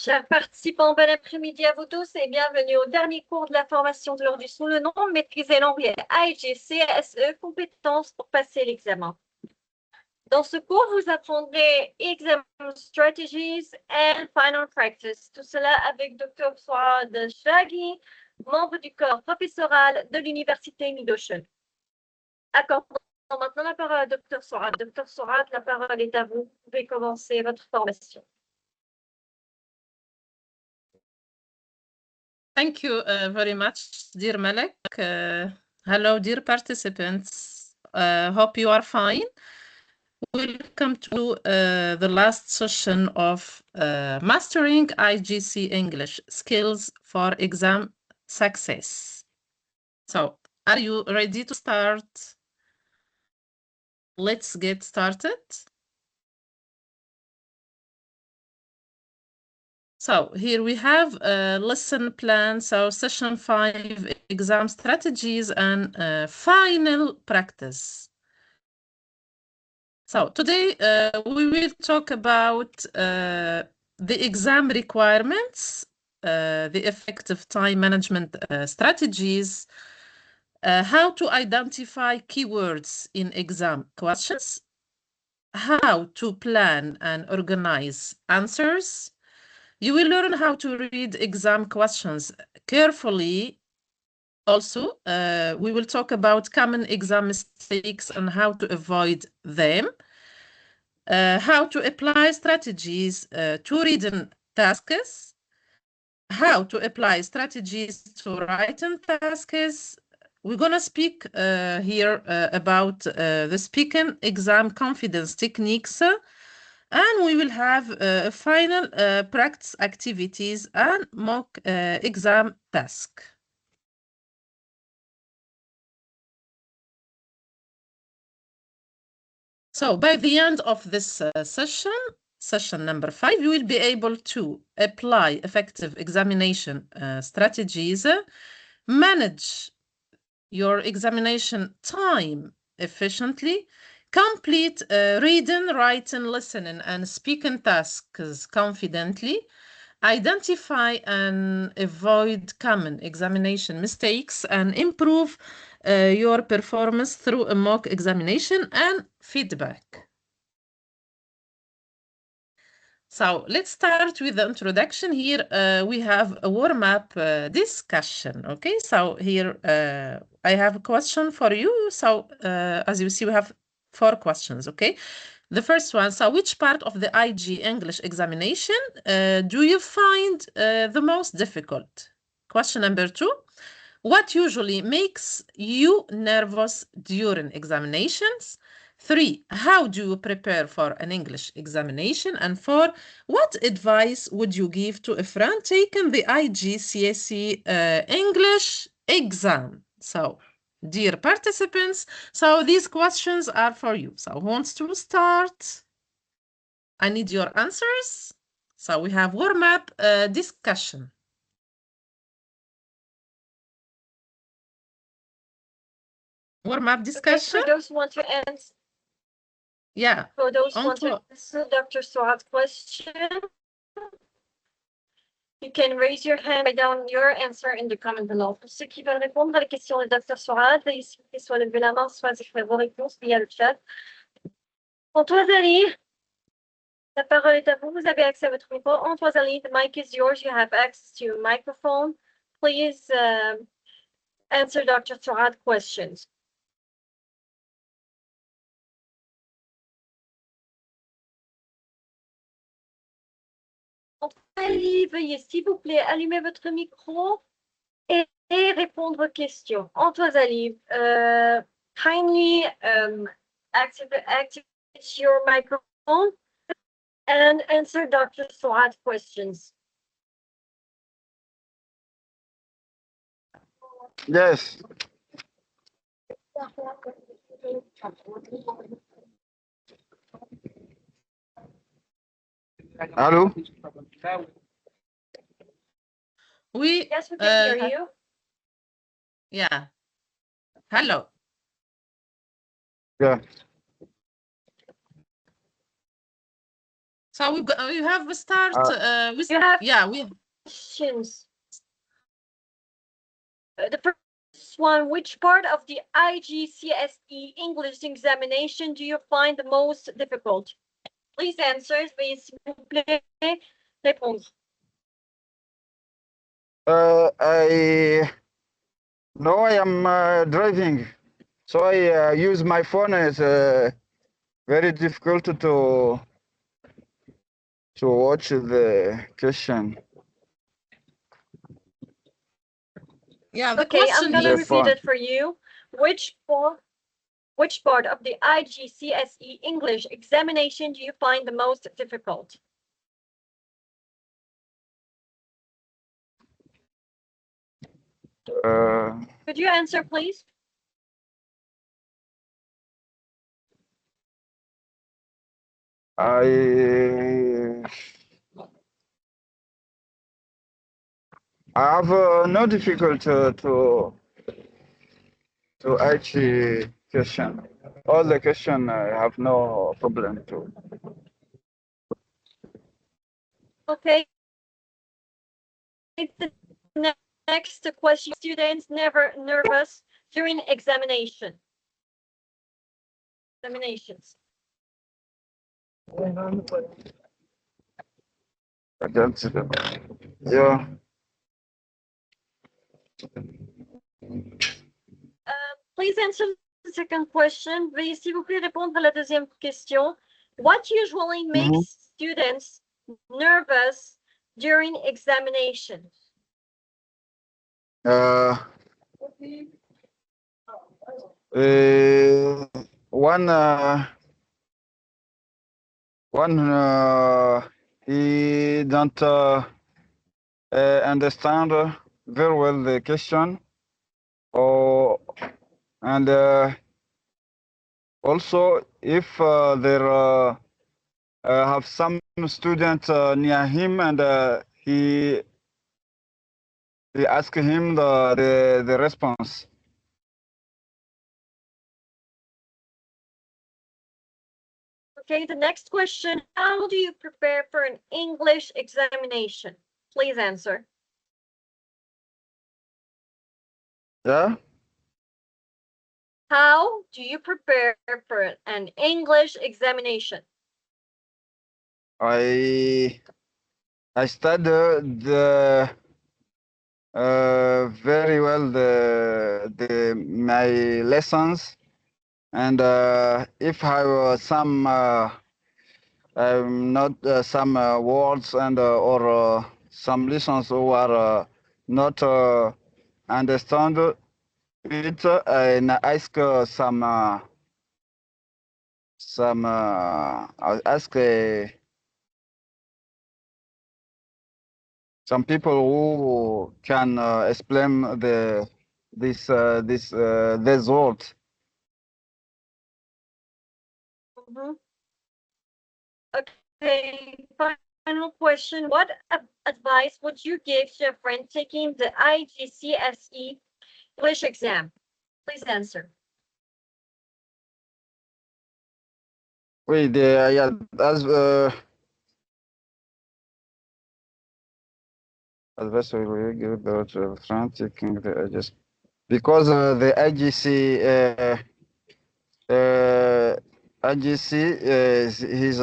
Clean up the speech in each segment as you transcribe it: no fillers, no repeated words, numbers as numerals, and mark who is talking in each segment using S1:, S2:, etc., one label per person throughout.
S1: Chers participants, bon après-midi à vous tous et bienvenue au dernier cours de la formation de l'ordre sous le nom Maîtriser l'anglais IGCSE Compétences pour passer l'examen. Dans ce cours, vous apprendrez Exam Strategies and Final Practice. Tout cela avec Dr. Souad Shaghi, membre du corps professoral de l'Université Midocean. Accordons maintenant la parole à Dr. Souad. Dr. Souad, la parole est à vous. Vous pouvez commencer votre formation.
S2: Thank you very much, dear Malek. Hello, dear participants. Hope you are fine. Welcome to the last session of Mastering IGC English Skills for Exam Success. So, are you ready to start? Let's get started. So here we have a lesson plan, so session 5, exam strategies and final practice. So today we will talk about the exam requirements, the effective time management strategies, how to identify keywords in exam questions, how to plan and organize answers. You will learn how to read exam questions carefully. Also, we will talk about common exam mistakes and how to avoid them. How to apply strategies to written tasks. How to apply strategies to written tasks. We're going to speak here about the speaking exam confidence techniques. And we will have final practice activities and mock exam task. So by the end of this session number 5, you will be able to apply effective examination strategies, manage your examination time efficiently, complete reading, writing, listening, and speaking tasks confidently, identify and avoid common examination mistakes, and improve your performance through a mock examination and feedback. So let's start with the introduction. Here we have a warm-up discussion. Okay, so here I have a question for you. So as you see, we have 4 questions. Okay, the first one. So which part of the IG English examination do you find the most difficult? Question number 2. What usually makes you nervous during examinations? 3. How do you prepare for an English examination? And 4. What advice would you give to a friend taking the IGCSE English exam? So, dear participants, so these questions are for you. So, who wants to start? I need your answers. So, we have warm-up discussion. Warm-up discussion?
S1: Okay, for those who want to answer.
S2: Yeah.
S1: For those who want to answer Dr. Souad's question, you can raise your hand, write down your answer in the comment below. Pour ceux qui veulent répondre à la question de Dr. Souad, il suffit soit lever la main, soit écrire vos réponses via le chat. Antoine Ali, la parole est à vous. Vous avez accès à votre micro. Antoine Ali, the mic is yours. You have access to your microphone. Please answer Dr. Souad's questions. Ali, veuillez s'il vous plaît allumer votre micro et répondre aux questions. Antoine Ali, kindly activate your microphone and answer Dr. Souad's questions.
S3: Yes. Allô?
S2: Oui.
S1: Yes, we can hear you.
S2: Yeah. Hello.
S3: Yeah.
S2: So we have a start.
S1: You have
S2: we
S1: questions. The first one, which part of the IGCSE English examination do you find the most difficult? Please answer. Veuillez s'il vous plaît répondre.
S3: I am driving, so I use my phone. It's very difficult to watch the question.
S2: Yeah, the
S1: Okay,
S2: question
S1: I'm gonna
S2: is
S1: repeat it for you. Which part of the IGCSE English examination do you find the most difficult? Could you answer, please?
S3: I have no difficulty to answer question. All the question I have no problem to.
S1: Okay. The next question: students never nervous during examinations.
S3: Yeah.
S1: Please answer the second question. Veuillez s'il vous plaît répondre à la deuxième question. What usually makes students nervous during examinations?
S3: One he don't understand very well the question, and also if there have some student near him and he ask him the response.
S1: Okay, the next question: how do you prepare for an English examination? Please answer.
S3: Yeah.
S1: How do you prepare for an English examination?
S3: I study the very well the my lessons, and if I have some not some words and or some lessons who are not understand it, and ask I'll ask some people who can explain this words.
S1: Okay, final question. What advice would you give to a friend taking the IGCSE English exam? Please answer.
S3: Wait, yeah, as advice we will give the friend taking the just because the IGC is he's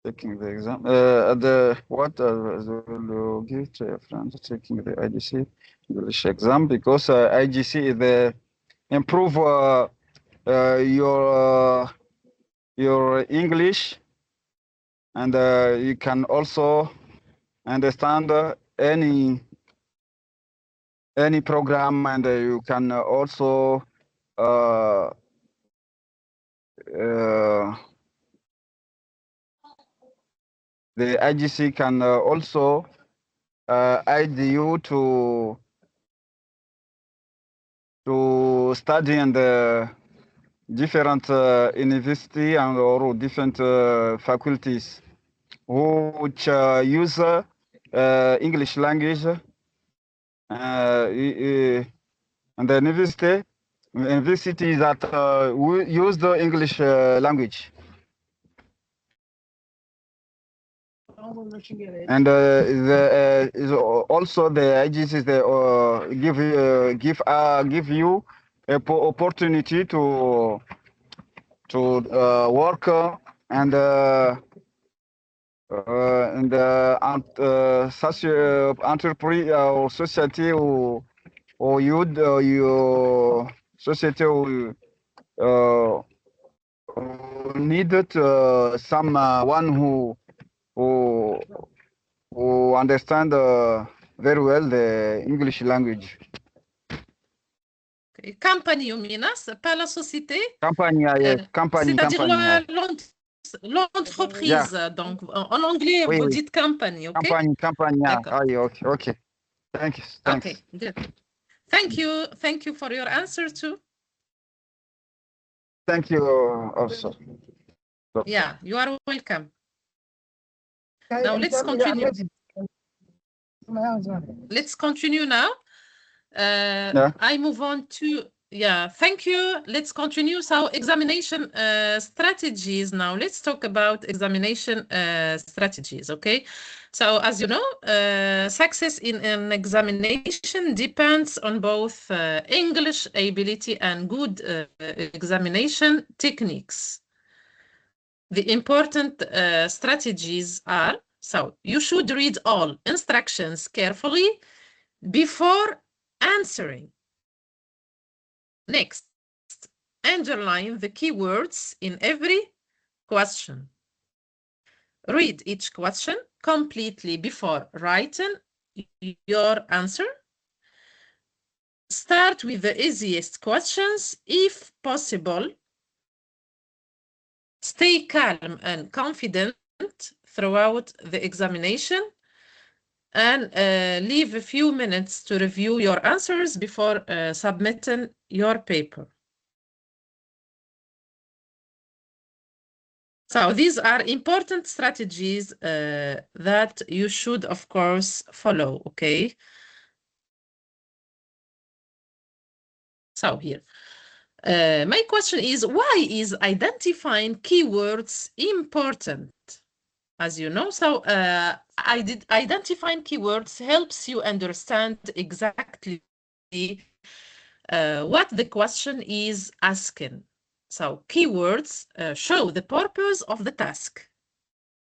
S3: taking the exam. The what will give to a friend taking the IGC English exam because IGC is the improve your English, and you can also understand any program, and you can also the IGC can also aid you to study in the different university and or different faculties which use English language and the university university that use the English language. And also the agencies they give you a opportunity to work and in the entrepreneur or society or your society needed someone who understand very well the English language.
S2: Okay. Company, you mean, c'est pas la société?
S3: Company, company,
S2: c'est-à-dire
S3: company.
S2: l'entreprise. Yeah. Donc, en anglais,
S3: oui,
S2: vous
S3: oui.
S2: dites company, OK?
S3: Company, yeah. Okay. Thanks.
S2: Okay, good. Thank you for your answer too.
S3: Thank you also.
S2: Yeah, you are welcome. Now let's continue. Let's continue now. I move on to, thank you. Let's continue. So examination strategies now. Let's talk about examination strategies, okay? So as you know, success in an examination depends on both English ability and good examination techniques. The important strategies are, so you should read all instructions carefully before answering. Next, underline the keywords in every question. Read each question completely before writing your answer. Start with the easiest questions if possible. Stay calm and confident throughout the examination. And leave a few minutes to review your answers before submitting your paper. So these are important strategies that you should, of course, follow, okay? So here, my question is, why is identifying keywords important? As you know, so identifying keywords helps you understand exactly what the question is asking. So keywords show the purpose of the task,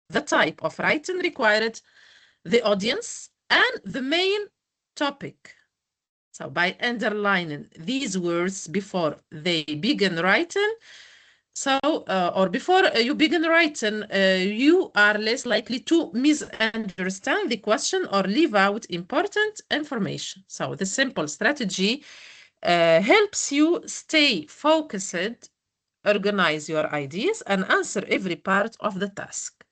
S2: the type of writing required, the audience, and the main topic. So by underlining these words before they begin writing, or before you begin writing, you are less likely to misunderstand the question or leave out important information. So the simple strategy helps you stay focused, organize your ideas, and answer every part of the task.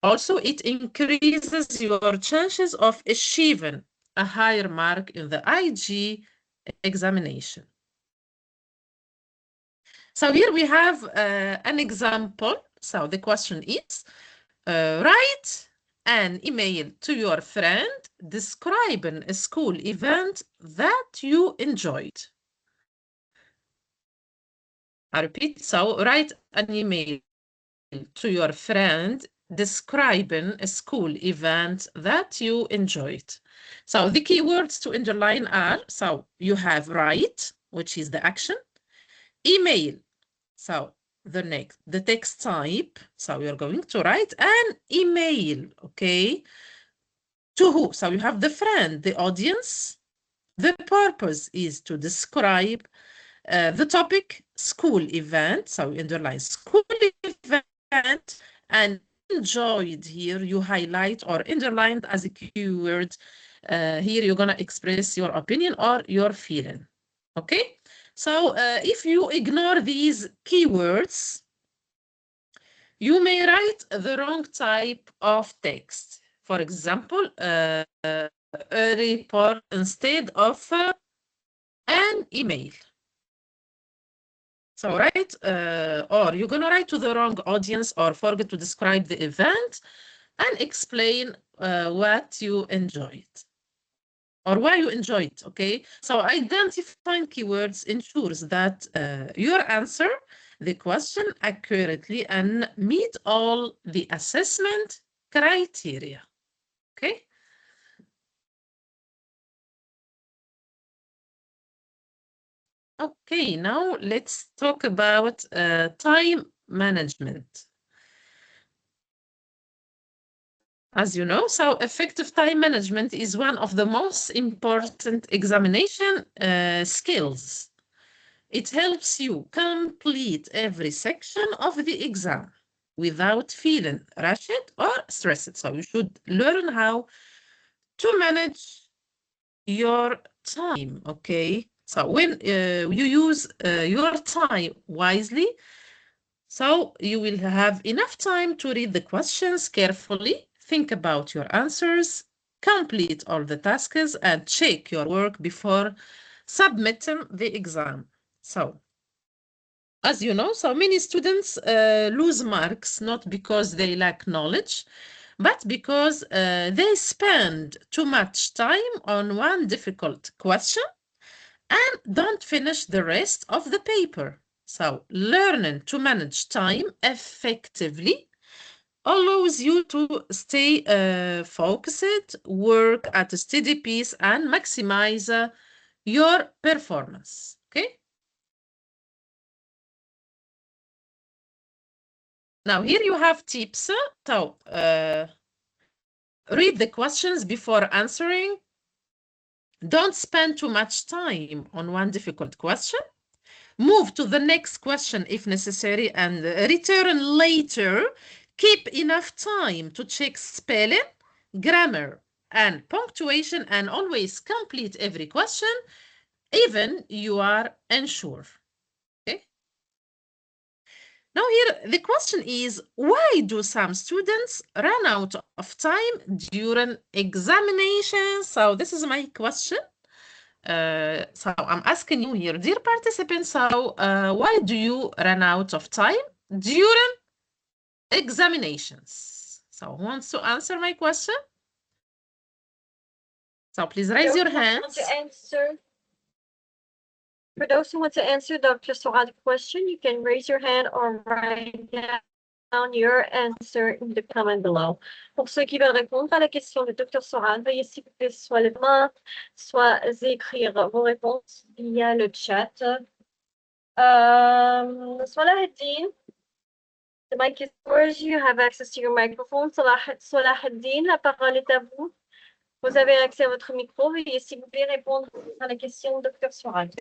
S2: Also, it increases your chances of achieving a higher mark in the IG examination. So here we have an example. So the question is, write an email to your friend describing a school event that you enjoyed. I repeat, so write an email to your friend describing a school event that you enjoyed. So the keywords to underline are, so you have write, which is the action, email, so the text type, so you're going to write an email, okay? To who? So you have the friend, the audience. The purpose is to describe the topic, school event, so you underline school event, and enjoyed here, you highlight or underlined as a keyword. Here you're gonna express your opinion or your feeling, okay? So if you ignore these keywords, you may write the wrong type of text. For example, a report instead of an email. So write, or you're gonna write to the wrong audience or forget to describe the event and explain what you enjoyed. or why you enjoy it, okay? So identifying keywords ensures that your answer the question accurately and meet all the assessment criteria, okay? Okay, now let's talk about time management. As you know, so effective time management is one of the most important examination skills. It helps you complete every section of the exam without feeling rushed or stressed. So you should learn how to manage your time, okay? So when you use your time wisely, so you will have enough time to read the questions carefully, think about your answers, complete all the tasks, and check your work before submitting the exam. So, as you know, so many students lose marks not because they lack knowledge, but because they spend too much time on one difficult question and don't finish the rest of the paper. So learning to manage time effectively allows you to stay focused, work at a steady pace, and maximize your performance. Okay? Now here you have tips. So read the questions before answering. Don't spend too much time on one difficult question. Move to the next question if necessary and return later. Keep enough time to check spelling, grammar, and punctuation, and always complete every question, even you are unsure. Okay? Now here, the question is, why do some students run out of time during examinations? So this is my question. So I'm asking you here, dear participants, so why do you run out of time during examinations? So who wants to answer my question? So please raise your hands.
S1: For those who want to answer Dr. Sorad's question, you can raise your hand or write down your answer in the comment below. Pour ceux qui veulent répondre à la question de Dr. Sorad, veuillez s'il vous plaît soit lever la main, soit écrire vos réponses via le chat. Salahuddin, the mic is yours. You have access to your microphone. Salahuddin, la parole est à vous. Vous avez accès à votre micro. Veuillez s'il vous plaît répondre à la question de Dr. Sorad.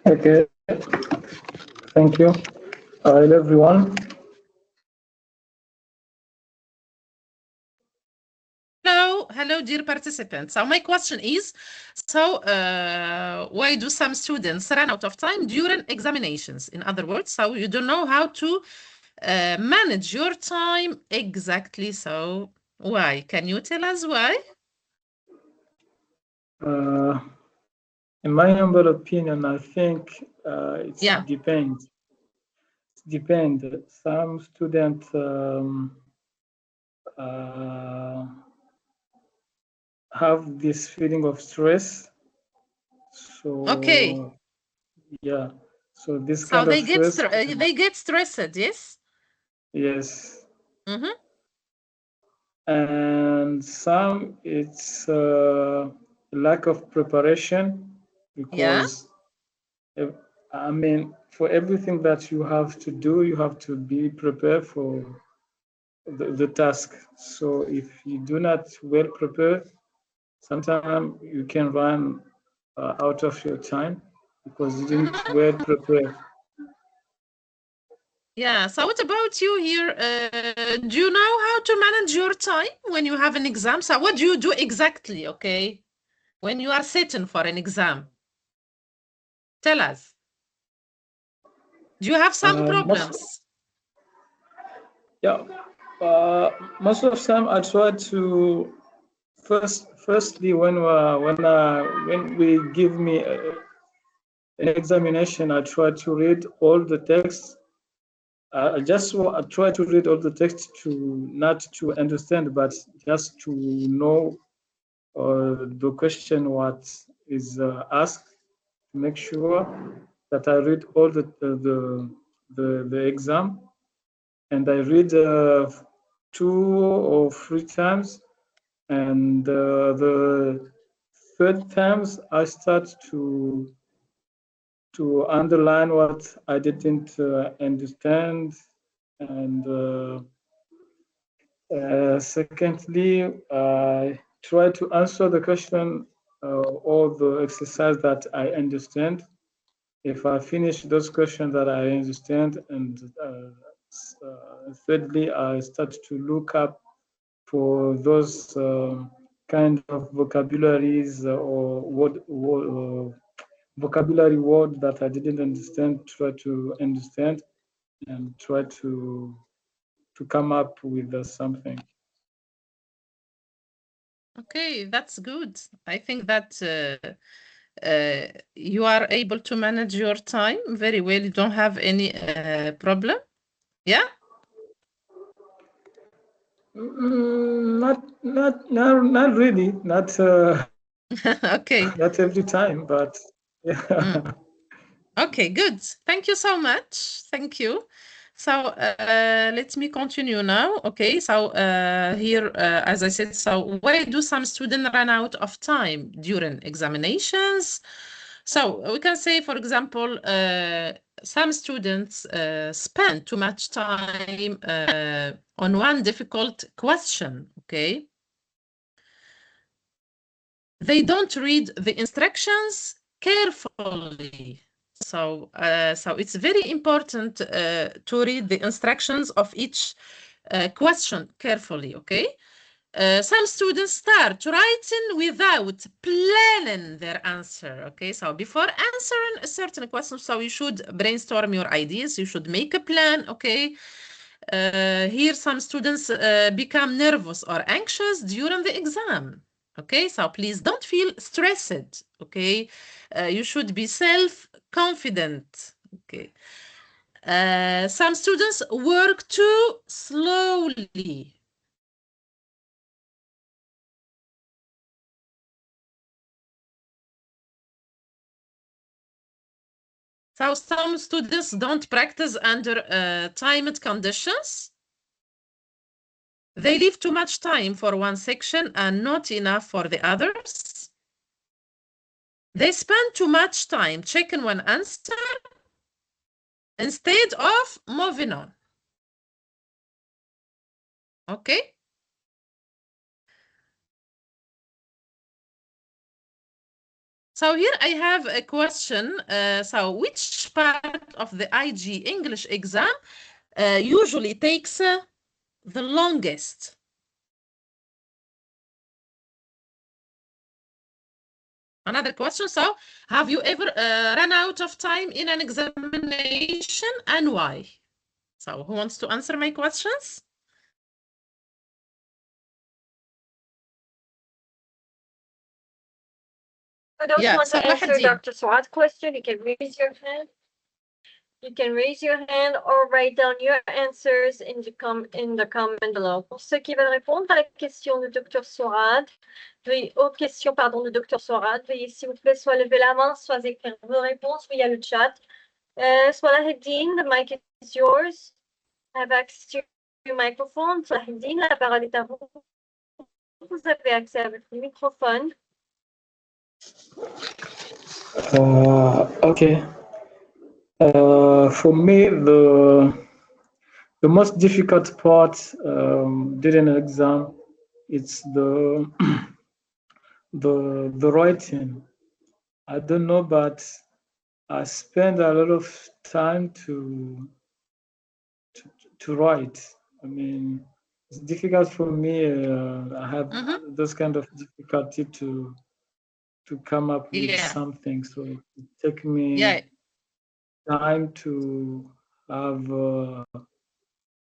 S4: Okay, thank you. Hello, everyone.
S2: Hello, dear participants. So my question is, so why do some students run out of time during examinations? In other words, so you don't know how to manage your time exactly. So why? Can you tell us why?
S4: In my humble opinion, I think it depends. It depends. Some students have this feeling of stress. So yeah. So this kind of stress.
S2: They get stressed, yes?
S4: Yes. And some it's lack of preparation because I mean, for everything that you have to do, you have to be prepared for the task. So if you do not well prepare, sometimes you can run out of your time because you didn't well prepare.
S2: Yeah, so what about you here? Do you know how to manage your time when you have an exam? So what do you do exactly, okay, when you are sitting for an exam? Tell us. Do you have some problems?
S4: Most of the time I try to firstly when we give me an examination, I try to read all the text. I try to read all the text to not to understand, but just to know or the question what is asked, to make sure that I read all the exam, and I read 2 or 3 times, and the third times I start to underline what I didn't understand, and secondly, I try to answer the question or the exercise that I understand. If I finish those questions that I understand, and thirdly, I start to look up for those kind of vocabularies or vocabulary word that I didn't understand, try to understand and try to come up with something.
S2: Okay, that's good. I think that you are able to manage your time very well. You don't have any problem. Yeah?
S4: Not really. Not
S2: Okay.
S4: not every time, but yeah.
S2: Okay, good. Thank you so much. Thank you. So let me continue now. Okay, so here, as I said, so why do some students run out of time during examinations? So we can say, for example, some students spend too much time on one difficult question, okay? They don't read the instructions carefully. So it's very important to read the instructions of each question carefully, okay? Some students start writing without planning their answer, okay? So before answering a certain question, so you should brainstorm your ideas, you should make a plan, okay? Here some students become nervous or anxious during the exam. Okay, so please don't feel stressed. Okay, you should be self-confident. Okay, some students work too slowly. So some students don't practice under timed conditions. They leave too much time for one section and not enough for the others. They spend too much time checking one answer instead of moving on. Okay? So here I have a question. So which part of the IG English exam usually takes the longest? Another question. So have you ever run out of time in an examination and why? So who wants to answer my questions?
S1: For those who want to answer Dr. Swad's question, you can raise your hand. You can raise your hand or write down your answers in the comment below. Pour ceux qui veulent répondre à la question de Dr. Swad, aux questions de Dr. Swad, veuillez s'il vous plaît soit lever la main, soit écrire vos réponses via le chat. Swalaheddin, the mic is yours. Have access to your microphone. Swalaheddin, la parole est à vous. Vous avez accès à votre microphone.
S4: Okay. For me, the most difficult part during an exam, it's the the writing. I don't know, but I spend a lot of time to write. I mean, it's difficult for me. I have those kind of difficulty to come up with something. So it takes me time to have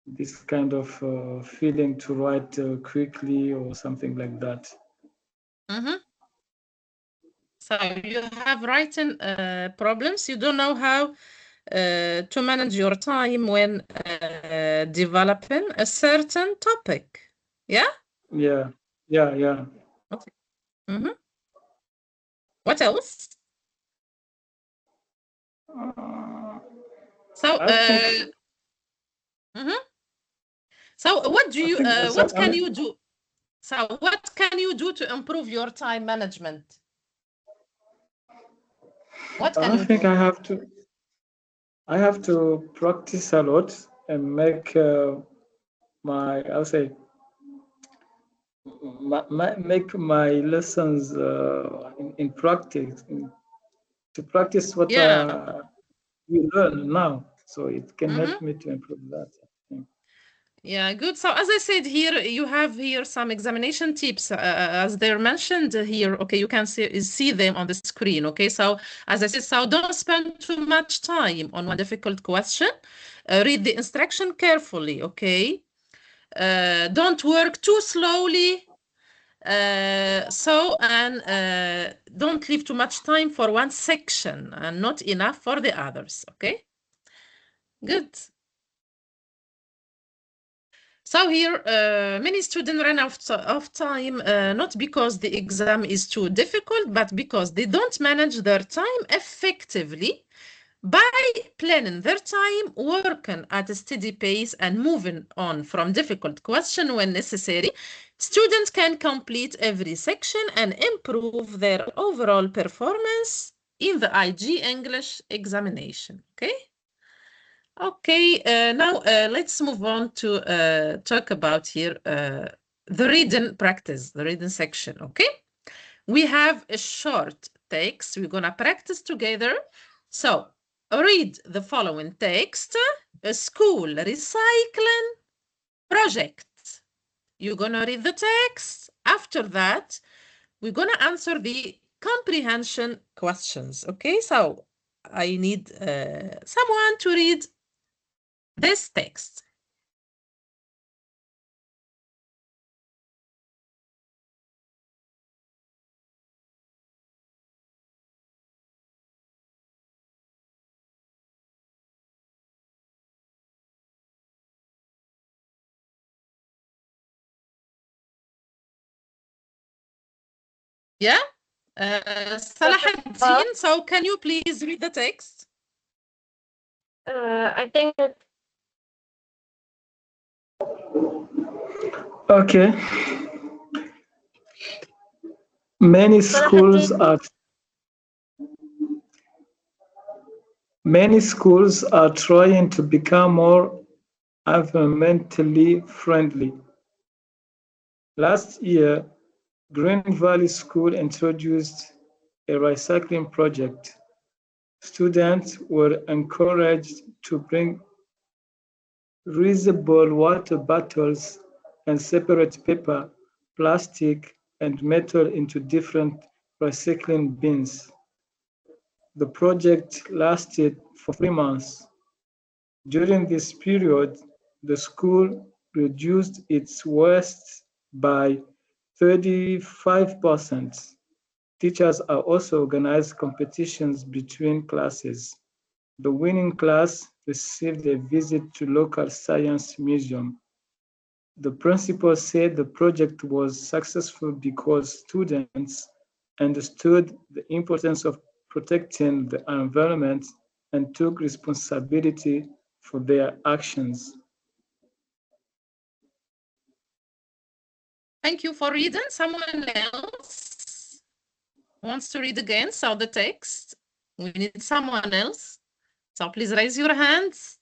S4: this kind of feeling to write quickly or something like that.
S2: So you have writing problems. You don't know how to manage your time when developing a certain topic. Yeah?
S4: Yeah.
S2: Okay. What else? So, so what do you? What can you do? So, what can you do to improve your time management? What can you do?
S4: I have to practice a lot and make make my lessons in practice, to practice what you learn now, so it can help me to improve that.
S2: Yeah, good. So as I said here, you have here some examination tips as they're mentioned here. Okay, you can see them on the screen. Okay, so as I said, so don't spend too much time on one difficult question. Read the instruction carefully. Okay, don't work too slowly. Don't leave too much time for one section and not enough for the others. Okay, good. So here, many students run out of time, not because the exam is too difficult, but because they don't manage their time effectively. By planning their time, working at a steady pace, and moving on from difficult questions when necessary, students can complete every section and improve their overall performance in the IG English examination. Okay? Okay, now let's move on to talk about here the reading practice, the reading section, okay? We have a short text we're gonna practice together. So, read the following text: a school recycling project. You're gonna read the text. After that, we're gonna answer the comprehension questions, okay? So, I need someone to read this text. Yeah? Salahuddin, so can you please read the text?
S1: I think that...
S4: Okay. Many schools are trying to become more environmentally friendly. Last year, Green Valley School introduced a recycling project. Students were encouraged to bring reusable water bottles and separate paper, plastic, and metal into different recycling bins. The project lasted for 3 months. During this period, the school reduced its waste by 35%. Teachers are also organized competitions between classes. The winning class received a visit to local science museum. The principal said the project was successful because students understood the importance of protecting the environment and took responsibility for their actions.
S2: Thank you for reading. Someone else wants to read again? So the text, we need someone else. So please raise your hands.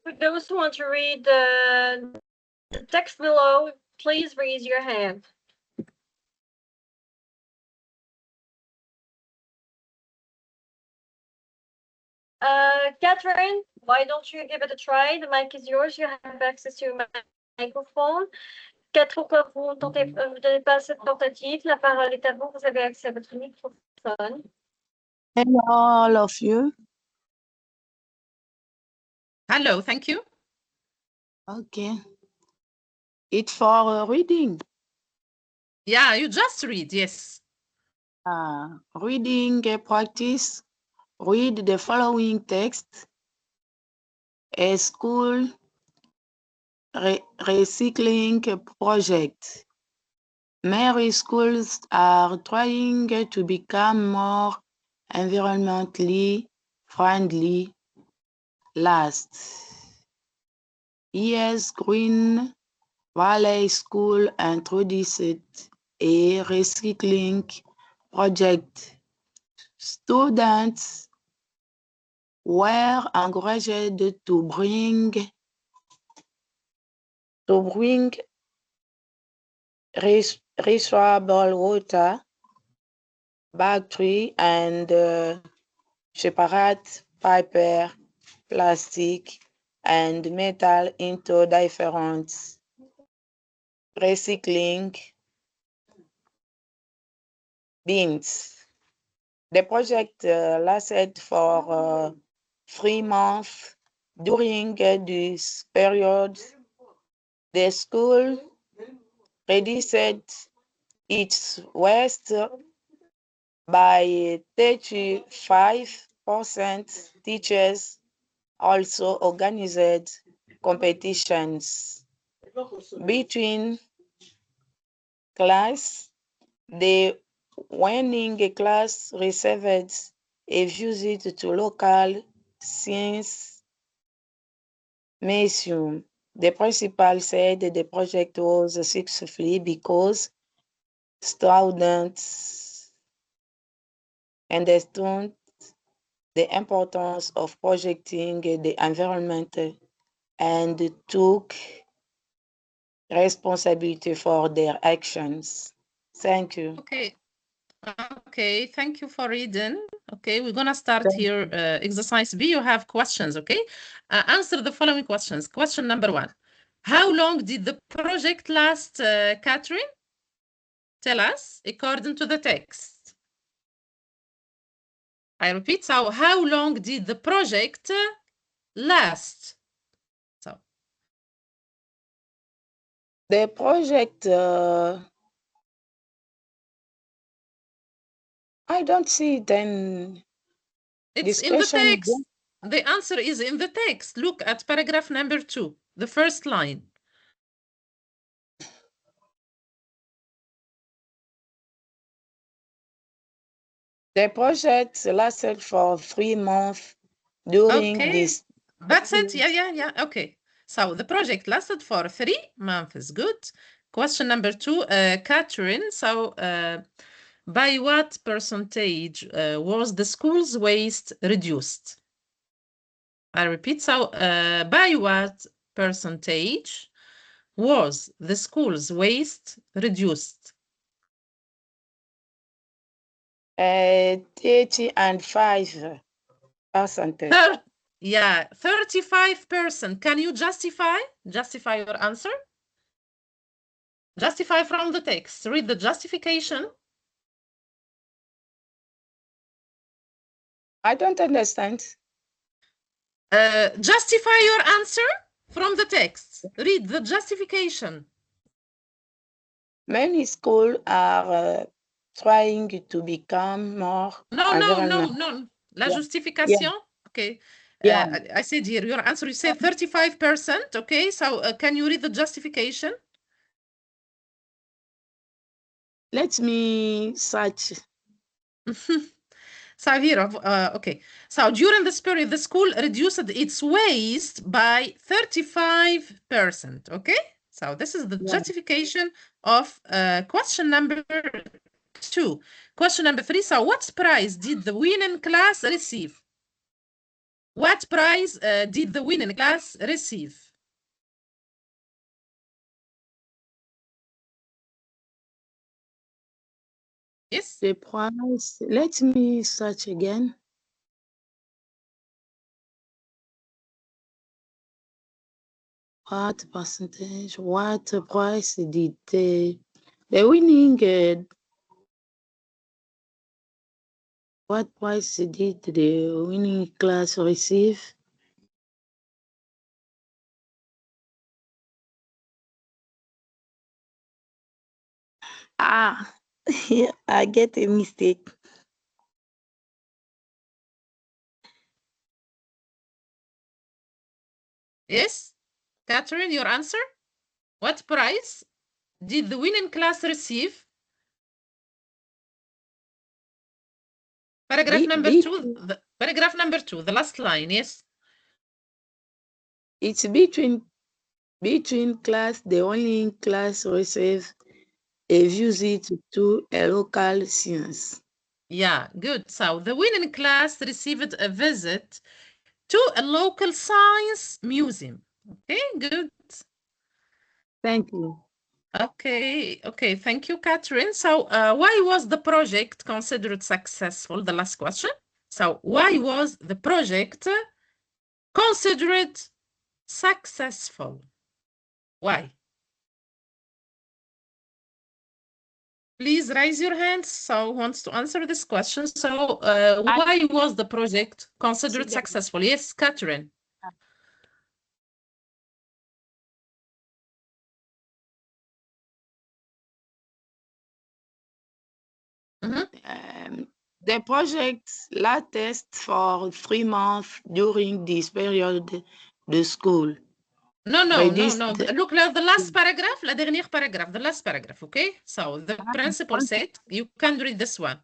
S1: For those who want to read the text below, please raise your hand. Catherine, why don't you give it a try? The mic is yours. You have access to your microphone. Pourquoi vous ne donnez pas cette tentative? La parole est à vous. Vous avez accès à votre microphone.
S5: Hello, all of you.
S2: Hello, thank you.
S5: Okay. It's for reading.
S2: Yeah, you just read, yes.
S5: Reading practice. Read the following text. a school recycling project. Many schools are trying to become more environmentally friendly. Last year's Green Valley School introduced a recycling project. Students were encouraged to bring reusable water, battery, and separate paper, plastic, and metal into different recycling bins. The project lasted for 3 months. During this period, the school reduced its waste by 35%. Teachers also organized competitions between class. The winning class received a visit to local science museum. The principal said the project was successful because students understood the importance of protecting the environment and took responsibility for their actions. Thank you.
S2: Okay. Okay, thank you for reading. Okay, we're gonna start here. Exercise B, you have questions, okay? Answer the following questions. Question number 1. How long did the project last, Catherine? Tell us, according to the text. I repeat, so how long did the project last? So
S5: the project, I don't see it in
S2: it's in the text. The answer is in the text. Look at paragraph number 2, the first line.
S5: The project lasted for 3 months during this.
S2: That's it. Yeah. Okay. So the project lasted for 3 months. Good. Question number 2, Catherine. So by what percentage was the school's waste reduced? I repeat. So by what percentage was the school's waste reduced?
S5: 35%.
S2: Yeah, 35%. Can you justify your answer? Justify from the text. Read the justification.
S5: I don't understand.
S2: Justify your answer from the text. Read the justification.
S5: Many schools are trying to become more
S2: No. La justification. Okay. I said here, your answer, you said 35%. Okay, so can you read the justification?
S5: Let me search.
S2: So here, okay. So during this period, the school reduced its waste by 35%. Okay. So this is the justification of question number 2. Question number 3. So what prize did the winning class receive? What prize did the winning class receive? Yes.
S5: The price. Let me search again. What percentage? What price did the winning? What price did the winning class receive? Here I get a mistake.
S2: Yes? Catherine, your answer? What prize did the winning class receive? Paragraph number two, paragraph number 2, the last line, yes?
S5: It's between class, the only class receives a visit to a local science.
S2: Yeah, good. So the winning class received a visit to a local science museum. Okay, good.
S5: Thank you.
S2: Okay, thank you, Catherine. So why was the project considered successful? The last question. So why was the project considered successful? Why? Please raise your hands. So who wants to answer this question? So why was the project considered successful? Yes, Catherine.
S5: The project lasted for 3 months during this period de school.
S2: No. Look, the last paragraph, la dernière paragraph, the last paragraph, okay? So the principal said, you can read this one.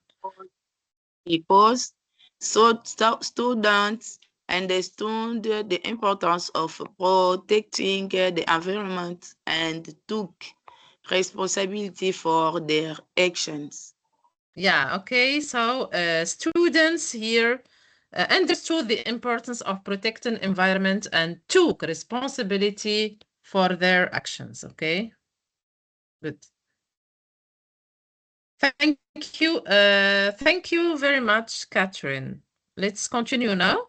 S5: Because students understood the importance of protecting the environment and took responsibility for their actions.
S2: Yeah, okay. So students here understood the importance of protecting environment and took responsibility for their actions, okay? Good. Thank you. Thank you very much, Catherine. Let's continue now.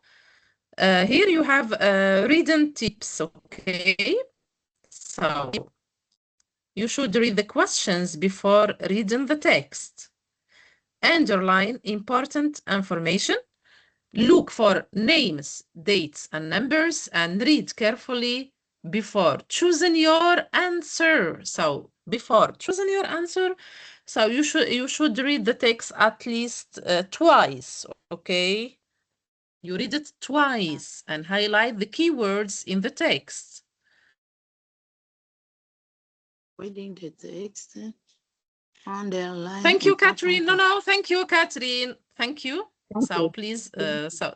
S2: Here you have reading tips, okay? So you should read the questions before reading the text. Underline important information. Look for names, dates, and numbers, and read carefully before choosing your answer. So before choosing your answer, so you should read the text at least twice, okay? You read it twice and highlight the keywords in the text.
S5: Reading the text, underline.
S2: Thank you, Catherine. No, thank you, Catherine. Thank you. So please, so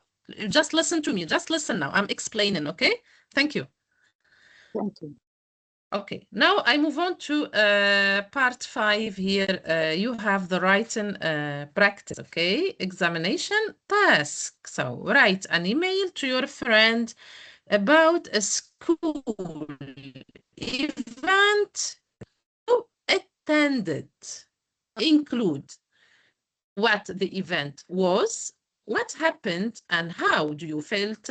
S2: just listen to me. Just listen now. I'm explaining, okay? Thank you.
S5: Thank you.
S2: Okay, now I move on to part 5 here. You have the writing practice, okay? Examination task. So write an email to your friend about a school event you attended. Include what the event was, what happened, and how do you felt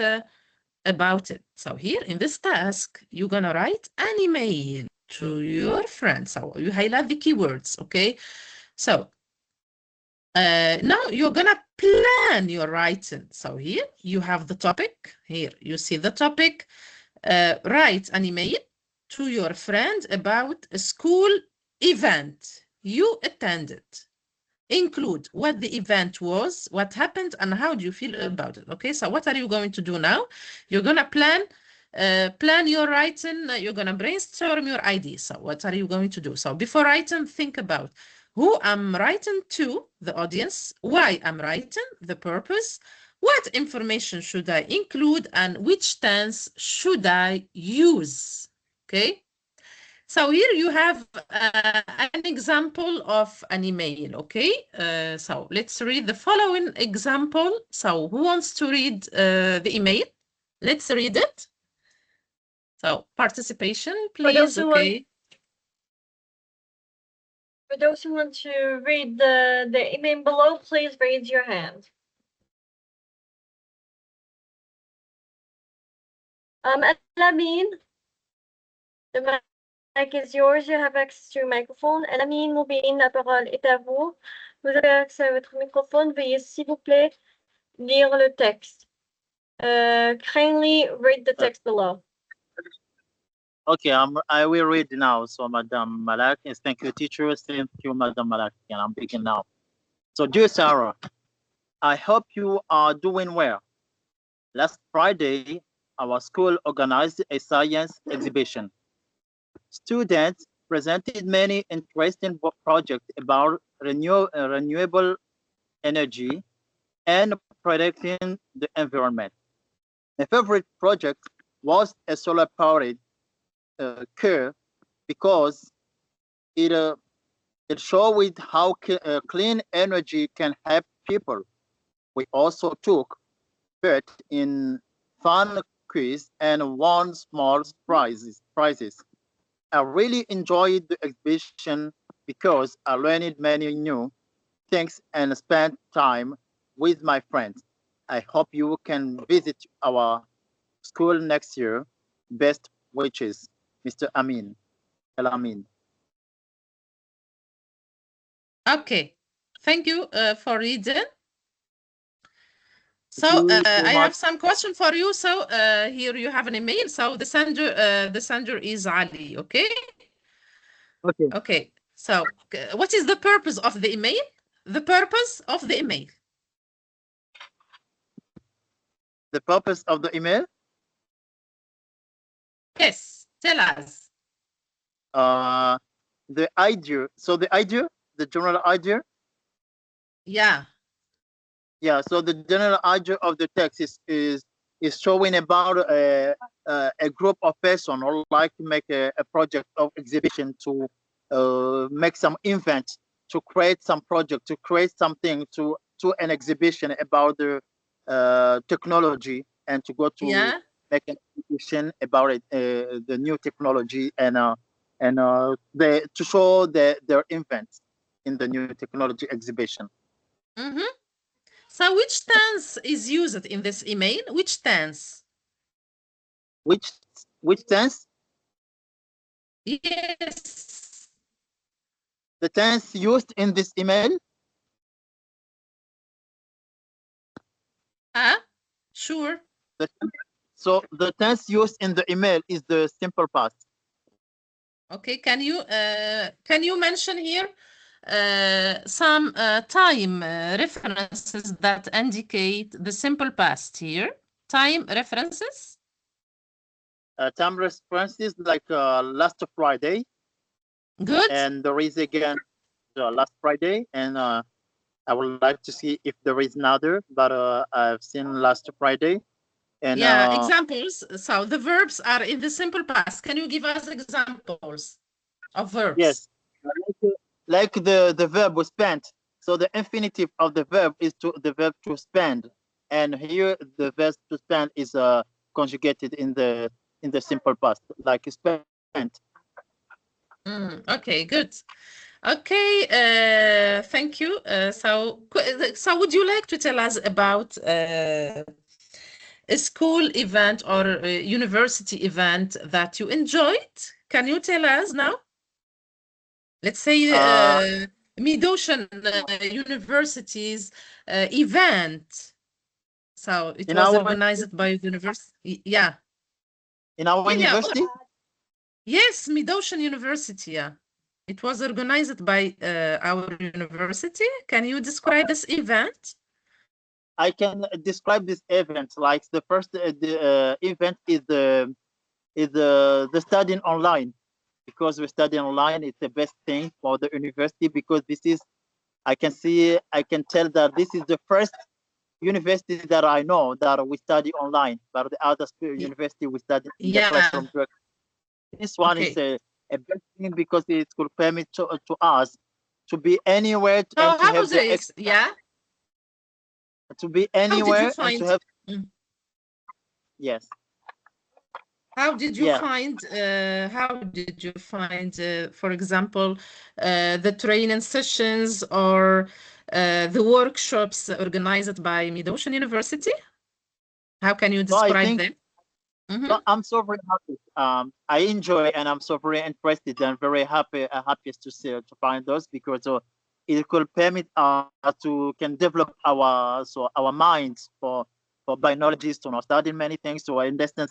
S2: about it. So here in this task, you're gonna write an email to your friend. So you highlight the keywords, okay? So now you're gonna plan your writing. So here you have the topic. Here you see the topic. Write an email to your friend about a school event you attended. Include what the event was, what happened, and how do you feel about it. Okay, so what are you going to do now? You're gonna plan your writing. You're gonna brainstorm your ideas. So what are you going to do? So before writing, think about who I'm writing to, the audience, why I'm writing, the purpose, what information should I include, and which tense should I use. Okay. So here you have an example of an email, okay? So let's read the following example. So who wants to read the email? Let's read it. So participation, please, okay?
S1: For those who want to read the email below, please raise your hand. Alamine, the mic is yours. You have access to your microphone. Alamine Moubine, la parole est à vous. Vous avez accès à votre microphone. Veuillez, s'il vous plaît, lire le texte. Kindly read the text below.
S6: Okay, I will read now. So, Madam Malak, yes, thank you, teachers. Thank you, Madam Malak. And I'm beginning now. So, dear Sarah, I hope you are doing well. Last Friday, our school organized a science exhibition. Students presented many interesting projects about renewable energy and protecting the environment. My favorite project was a solar-powered car because it showed how clean energy can help people. We also took part in fun quiz and won small prizes. I really enjoyed the exhibition because I learned many new things and spent time with my friends. I hope you can visit our school next year. Best wishes, Mr. Amin. El Amin.
S2: Okay, thank you for reading. So I have some question for you. So here you have an email. So the sender is Ali. Okay.
S6: Okay.
S2: Okay. So what is the purpose of the email? The purpose of the email.
S6: The purpose of the email?
S2: Yes. Tell us.
S6: The idea. So the idea, the general idea.
S2: Yeah.
S6: Yeah. So the general idea of the text is showing about a group of persons or like to make a project of exhibition to make some event, to create some project, to create something to an exhibition about the technology and to go to make an exhibition about it, the new technology and to show their invents in the new technology exhibition.
S2: Mm-hmm. So which tense is used in this email? Which tense?
S6: Which tense?
S2: Yes.
S6: The tense used in this email?
S2: Sure.
S6: So the tense used in the email is the simple past.
S2: Okay, can you mention here some time references that indicate the simple past here? Time references?
S6: Time references like last Friday.
S2: Good.
S6: And there is again the last Friday, and I would like to see if there is another, but I've seen last Friday. And
S2: examples. So the verbs are in the simple past. Can you give us examples of verbs?
S6: Yes, like the verb was spent. So the infinitive of the verb is the verb to spend, and here the verb to spend is conjugated in the simple past, like spent.
S2: Okay, good. Okay, thank you. So would you like to tell us about a school event or a university event that you enjoyed? Can you tell us now? Let's say Midocean University's event. So it was organized by the university. Yeah.
S6: In our university?
S2: Yes, Midocean University. Yeah. It was organized by our university. Can you describe this event?
S6: I can describe this event like the first event is the studying online, because we study online. It's the best thing for the university because this is I can tell that this is the first university that I know that we study online, but the other university we study in the classroom. This one is a best thing because it could permit to us to be anywhere and to have the to be anywhere and to have yes.
S2: How did you find for example the training sessions or the workshops organized by Midocean University? How can you describe them?
S6: So I'm so very happy. I enjoy and I'm so very interested and very happiest to find those because it could permit us to can develop our minds for biologists to study many things, to understand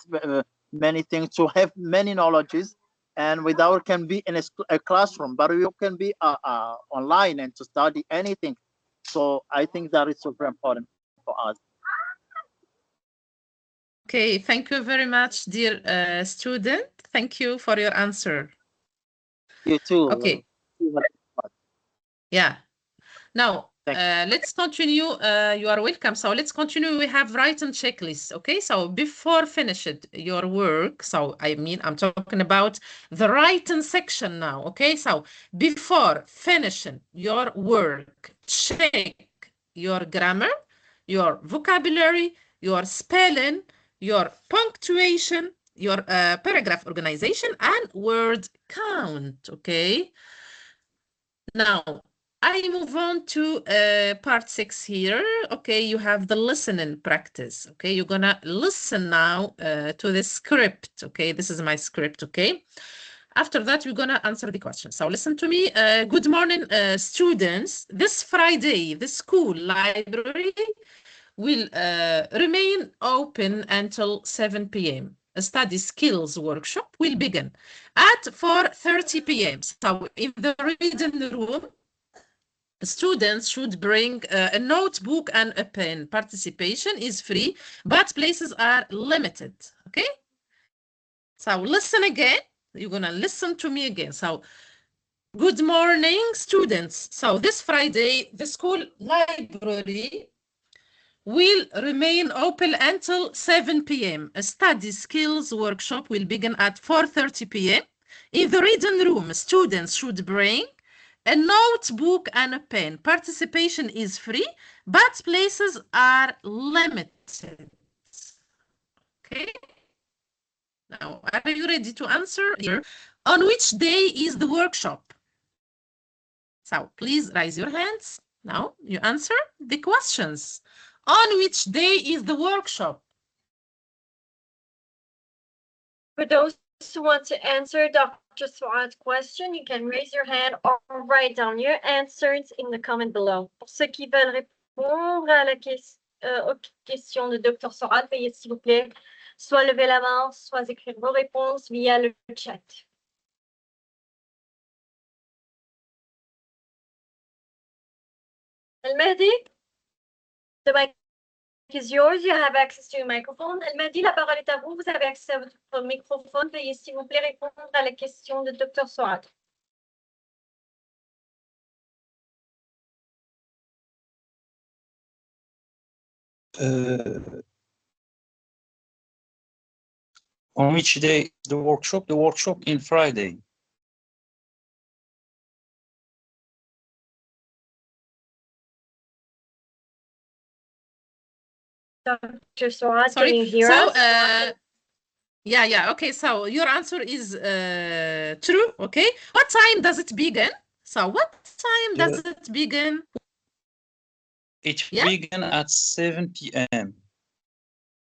S6: many things, to have many knowledges, and without can be in a classroom, but you can be online and to study anything. So I think that is super important for us.
S2: Okay, thank you very much, dear student. Thank you for your answer.
S6: You too.
S2: Okay. Yeah. Now, let's continue. You are welcome. So let's continue. We have written checklist. Okay. So before finishing your work, so I mean, I'm talking about the written section now. Okay. So before finishing your work, check your grammar, your vocabulary, your spelling, your punctuation, your paragraph organization, and word count. Okay. Now, I move on to part 6 here. Okay, you have the listening practice. Okay, you're gonna listen now to the script. Okay, this is my script. Okay, after that, you're gonna answer the question. So listen to me. Good morning, students. This Friday, the school library will remain open until 7 p.m. A study skills workshop will begin at 4:30 p.m. So in the reading room, students should bring a notebook and a pen. Participation is free, but places are limited. Okay? So listen again. You're gonna listen to me again. So good morning, students. So this Friday, the school library will remain open until 7 p.m. A study skills workshop will begin at 4:30 p.m. In the reading room, students should bring a notebook and a pen. Participation is free, but places are limited. Okay. Now, are you ready to answer here? On which day is the workshop? So please raise your hands. Now you answer the questions. On which day is the workshop?
S1: For those who want to answer Dr. Suad's question, you can raise your hand or write down your answers in the comment below. Pour ceux qui veulent répondre à aux questions de Dr. Suad, veuillez s'il vous plaît soit lever la main, soit écrire vos réponses via le chat. El-Mahdi, the mic is yours. You have access to your microphone. El-Mahdi, la parole est à vous. Vous avez accès à votre microphone. Veuillez s'il vous plaît répondre à la question de Dr. Suad.
S7: On which day is the workshop? The workshop in Friday.
S1: Dr. Suad, can you hear us?
S2: Yeah. Okay, so your answer is true. Okay. What time does it begin? So what time does it begin?
S7: It begin at 7 p.m.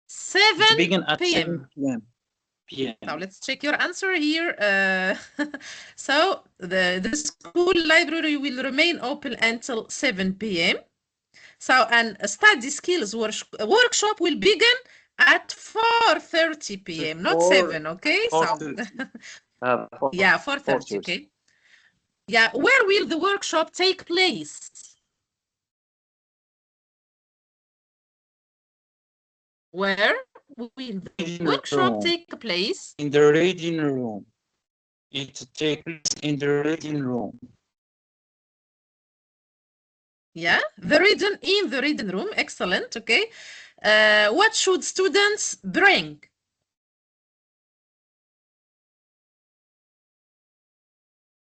S2: 7
S7: begin at
S2: p.m.
S7: 7 p.m.
S2: Now let's check your answer here. So the school library will remain open until 7 p.m. So and a study skills workshop will begin at 4:30 p.m. Not 7, okay? So yeah, 4:30, okay? Yeah, where will the workshop take place? Where will the workshop take place?
S7: In the reading room. It takes place in the reading room.
S2: Yeah, in the reading room. Excellent. Okay. What should students bring?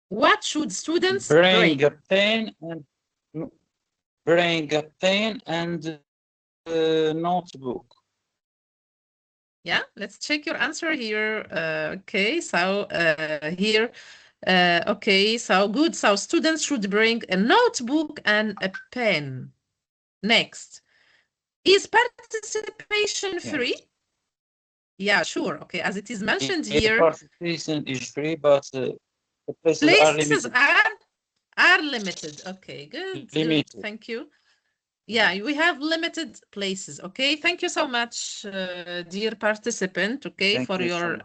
S2: What should students bring?
S7: Bring a pen and a notebook.
S2: Yeah, let's check your answer here. Okay, so here, okay, so good. So students should bring a notebook and a pen. Next, is participation free? Yeah, sure. Okay, as it is mentioned here.
S7: Participation is free, but the places
S2: are limited. Okay, good. Limited. Good. Thank you. Yeah, we have limited places. Okay, thank you so much, dear participant. Okay,
S7: thank
S2: for
S7: you
S2: your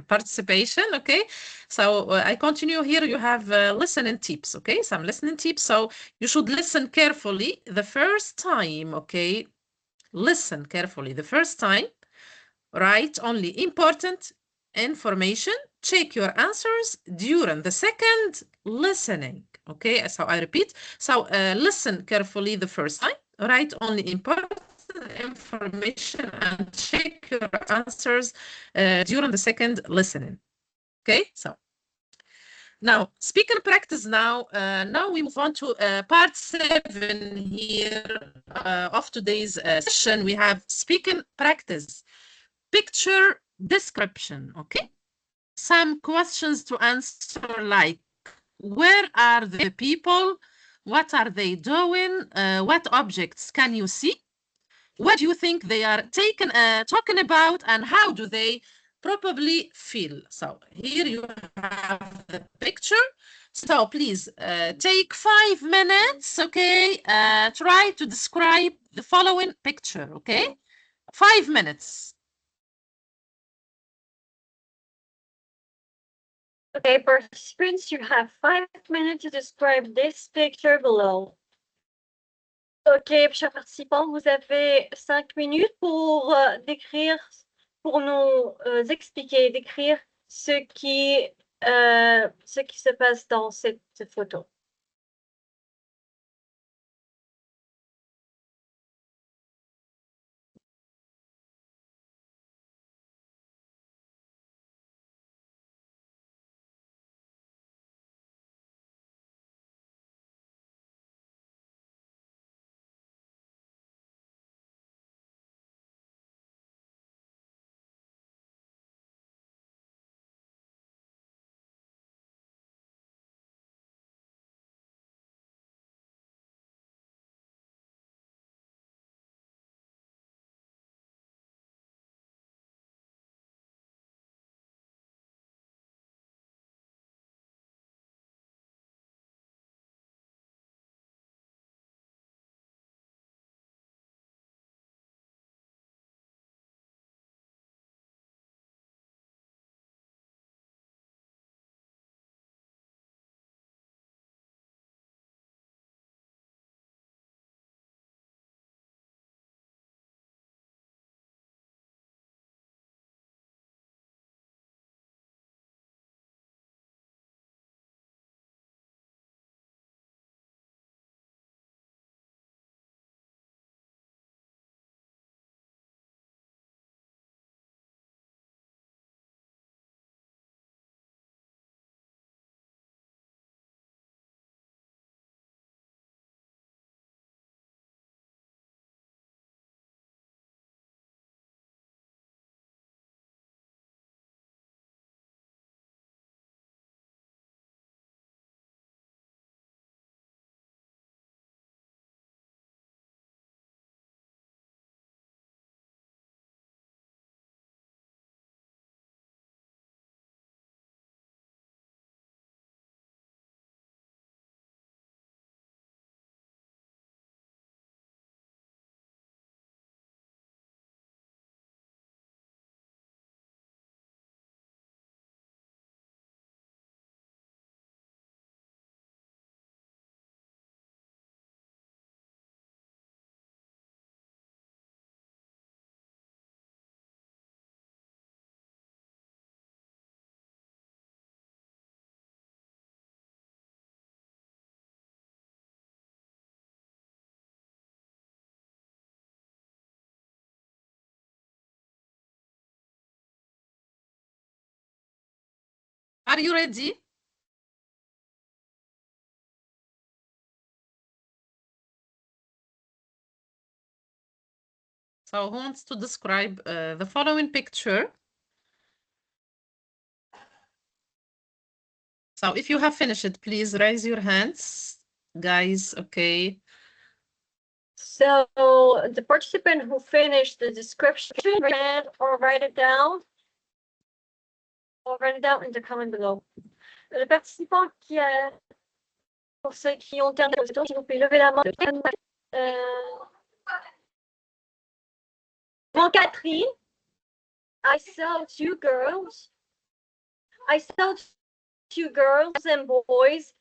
S2: participation. Okay, so I continue here. You have listening tips. Okay, some listening tips. So you should listen carefully the first time. Okay, listen carefully the first time. Write only important information. Check your answers during the second listening. Okay, so I repeat. So listen carefully the first time. Write only important information and check your answers during the second listening. Okay, so now speaker practice. Now we move on to part 7 here of today's session. We have speaking practice. Picture description, okay? Some questions to answer like, where are the people? What are they doing? What objects can you see? What do you think they are talking about? And how do they probably feel? So here you have the picture. So please take 5 minutes, okay? Try to describe the following picture, okay? 5 minutes.
S1: Okay, participants, you have 5 minutes to describe this picture below. Ok, chers participants, vous avez 5 minutes pour décrire, pour nous décrire ce qui se passe dans cette photo.
S2: Are you ready? So who wants to describe the following picture? So if you have finished it, please raise your hands. Guys, okay.
S1: So the participant who finished the description, or write it down. Or write it down in the comment below. Le participant qui a, pour ceux qui ont terminé, s'il vous plaît, levez la main. Catherine, I saw 2 girls. I saw 2 girls and boys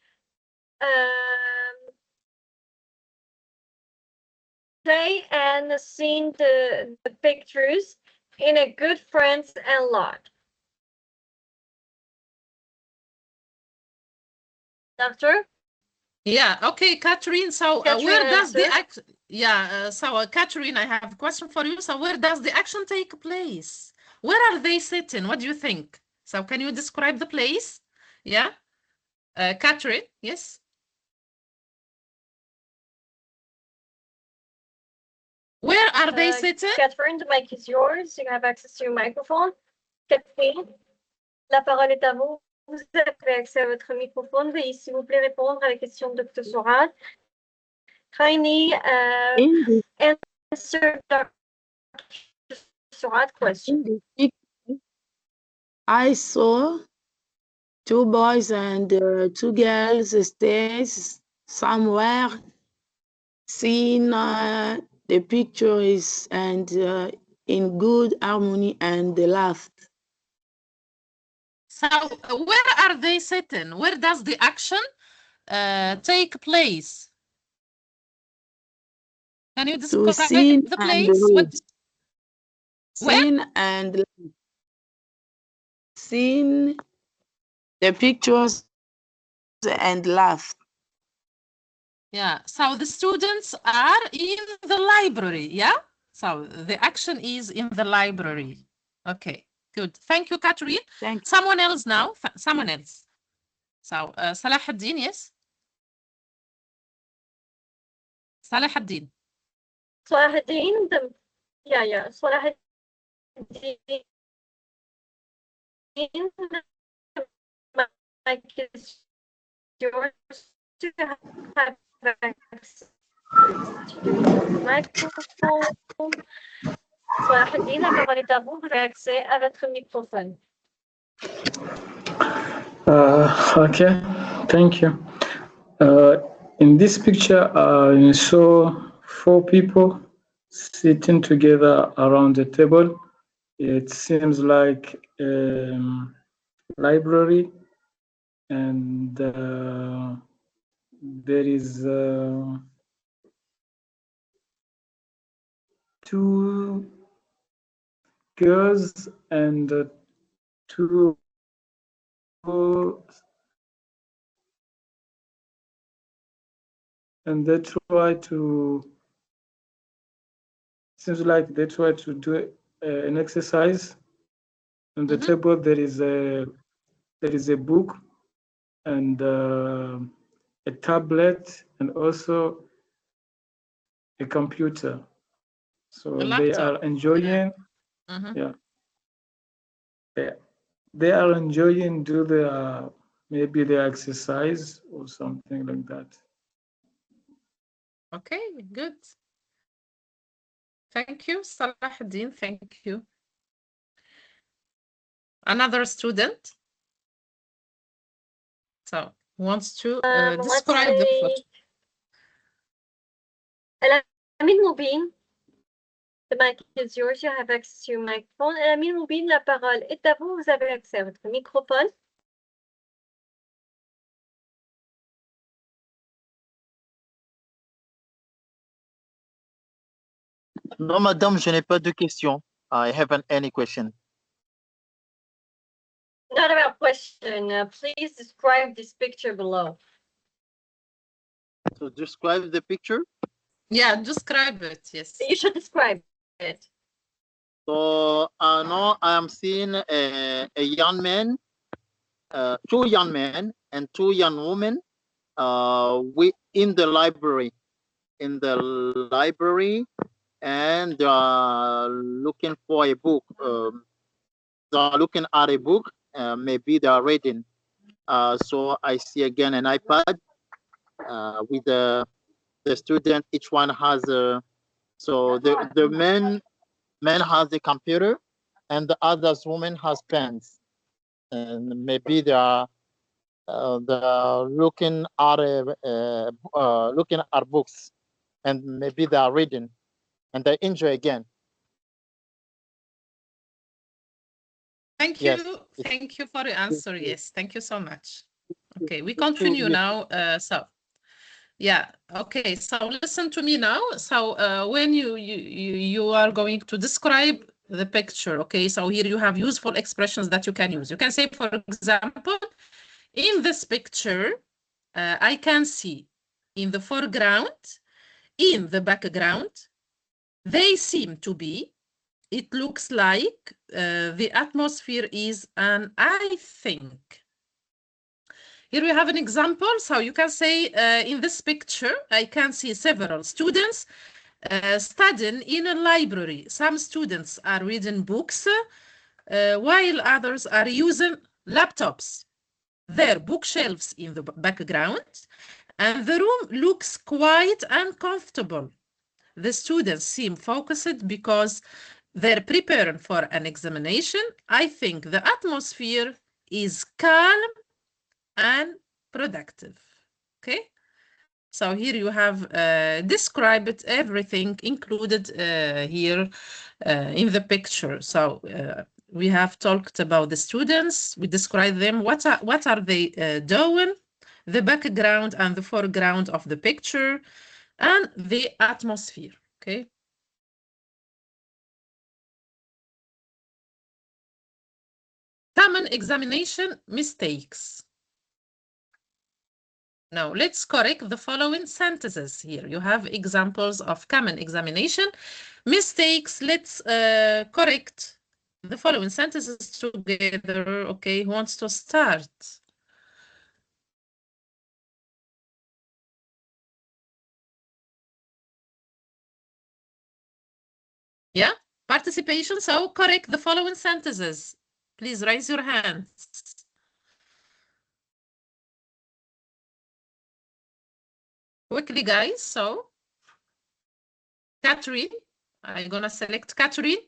S1: play and seen the pictures. in a good friends and lot. Doctor?
S2: Yeah, okay, Catherine. So where does the action? Yeah, Catherine, I have a question for you. So where does the action take place? Where are they sitting? What do you think? So can you describe the place? Yeah, Catherine, yes. Where are they sitting?
S1: Catherine, the mic is yours. You have access to your microphone. Catherine, la parole est à vous. Vous avez accès à votre microphone. Veuillez, s'il vous plaît, répondre à la question de Dr. Sourad. Kindly answer Dr. Sourad's question.
S5: I saw 2 boys and 2 girls stairs somewhere. Seeing the pictures and in good harmony and they laughed.
S2: So where are they sitting? Where does the action take place? Can you describe the place?
S5: Seen the pictures and laughed.
S2: Yeah, so the students are in the library, yeah? So the action is in the library. Okay, good. Thank you, Catherine.
S5: Thank you.
S2: Someone else now, someone else. So Salahuddin, yes? Salahuddin.
S1: Salahuddin, Salahuddin. Mic is yours to have access to your microphone. Salahuddin, la parole est à vous. Vous avez accès à votre microphone.
S4: Okay, thank you. In this picture, you saw 4 people sitting together around the table. It seems like a library, and there is 2 girls and 2 and they try to, seems like they try to do an exercise. On the table there is a book and a tablet and also a computer. So they are enjoying, they are enjoying do their, maybe their exercise or something like that.
S2: Okay, good. Thank you, Salahuddin. Thank you. Another student. So wants to describe the photo.
S1: Amine Moubine, the mic is yours. You have access to your microphone. Amine Moubine, la parole est à vous. Vous avez accès à votre microphone.
S6: Non, madame, je n'ai pas de questions. I haven't any question.
S1: Not about question. Please describe this picture below.
S6: So describe the picture?
S2: Yeah, describe it, yes.
S1: You should describe it.
S6: So now I am seeing a young man, 2 young men and 2 young women in the library. And they are looking for a book. They are looking at a book. Maybe they are reading. So I see again an iPad with the student. Each one has a. So the man has a computer, and the other woman has pens. And maybe they are looking at books, and maybe they are reading. And they enjoy again.
S2: Thank you. Yes. Thank you for the answer. Yes, thank you so much. Okay, we continue now. So, yeah. Okay, so listen to me now. So when you are going to describe the picture. Okay, so here you have useful expressions that you can use. You can say, for example, in this picture, I can see in the foreground, in the background, they seem to be, it looks like, the atmosphere is, and I think. Here we have an example. So you can say, in this picture, I can see several students studying in a library. Some students are reading books, while others are using laptops. There are bookshelves in the background, and the room looks quiet and comfortable. The students seem focused because they're preparing for an examination. I think the atmosphere is calm and productive. Okay, so here you have described everything included here in the picture. So we have talked about the students. We describe them. What are they doing? The background and the foreground of the picture, and the atmosphere. Okay. Common examination mistakes. Now let's correct the following sentences here. You have examples of common examination mistakes. Let's correct the following sentences together. Okay, who wants to start? Yeah, participation. So correct the following sentences. Please raise your hands. Quickly, guys. So, Catherine, I'm gonna select Catherine.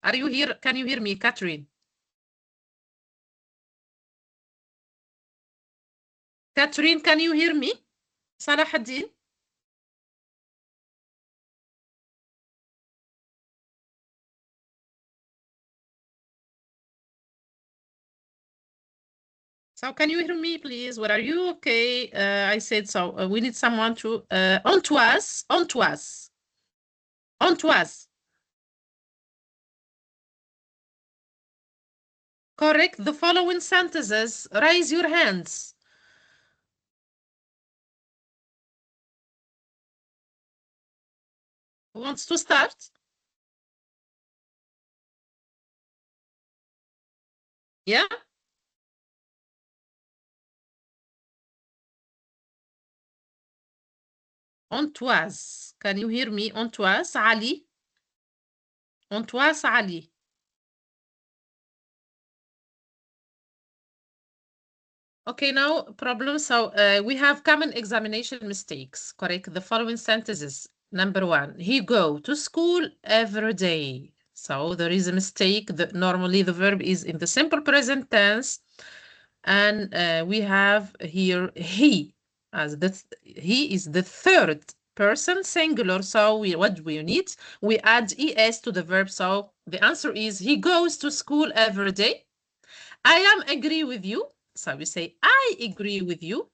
S2: Are you here? Can you hear me, Catherine? Catherine, can you hear me? Salah ad-Din? So can you hear me, please? Where are you? Okay, I said so. We need someone to Antoise. Correct the following sentences. Raise your hands. Who wants to start? Yeah. Antoise. Can you hear me? Antoise, Ali. Antoise, Ali. Okay, no problem. So we have common examination mistakes. Correct the following sentences. Number 1, he go to school every day. So there is a mistake. Normally the verb is in the simple present tense. And we have here he, as he is the third person singular. So what do we need? We add es to the verb. So the answer is he goes to school every day. I am agree with you. So we say, I agree with you.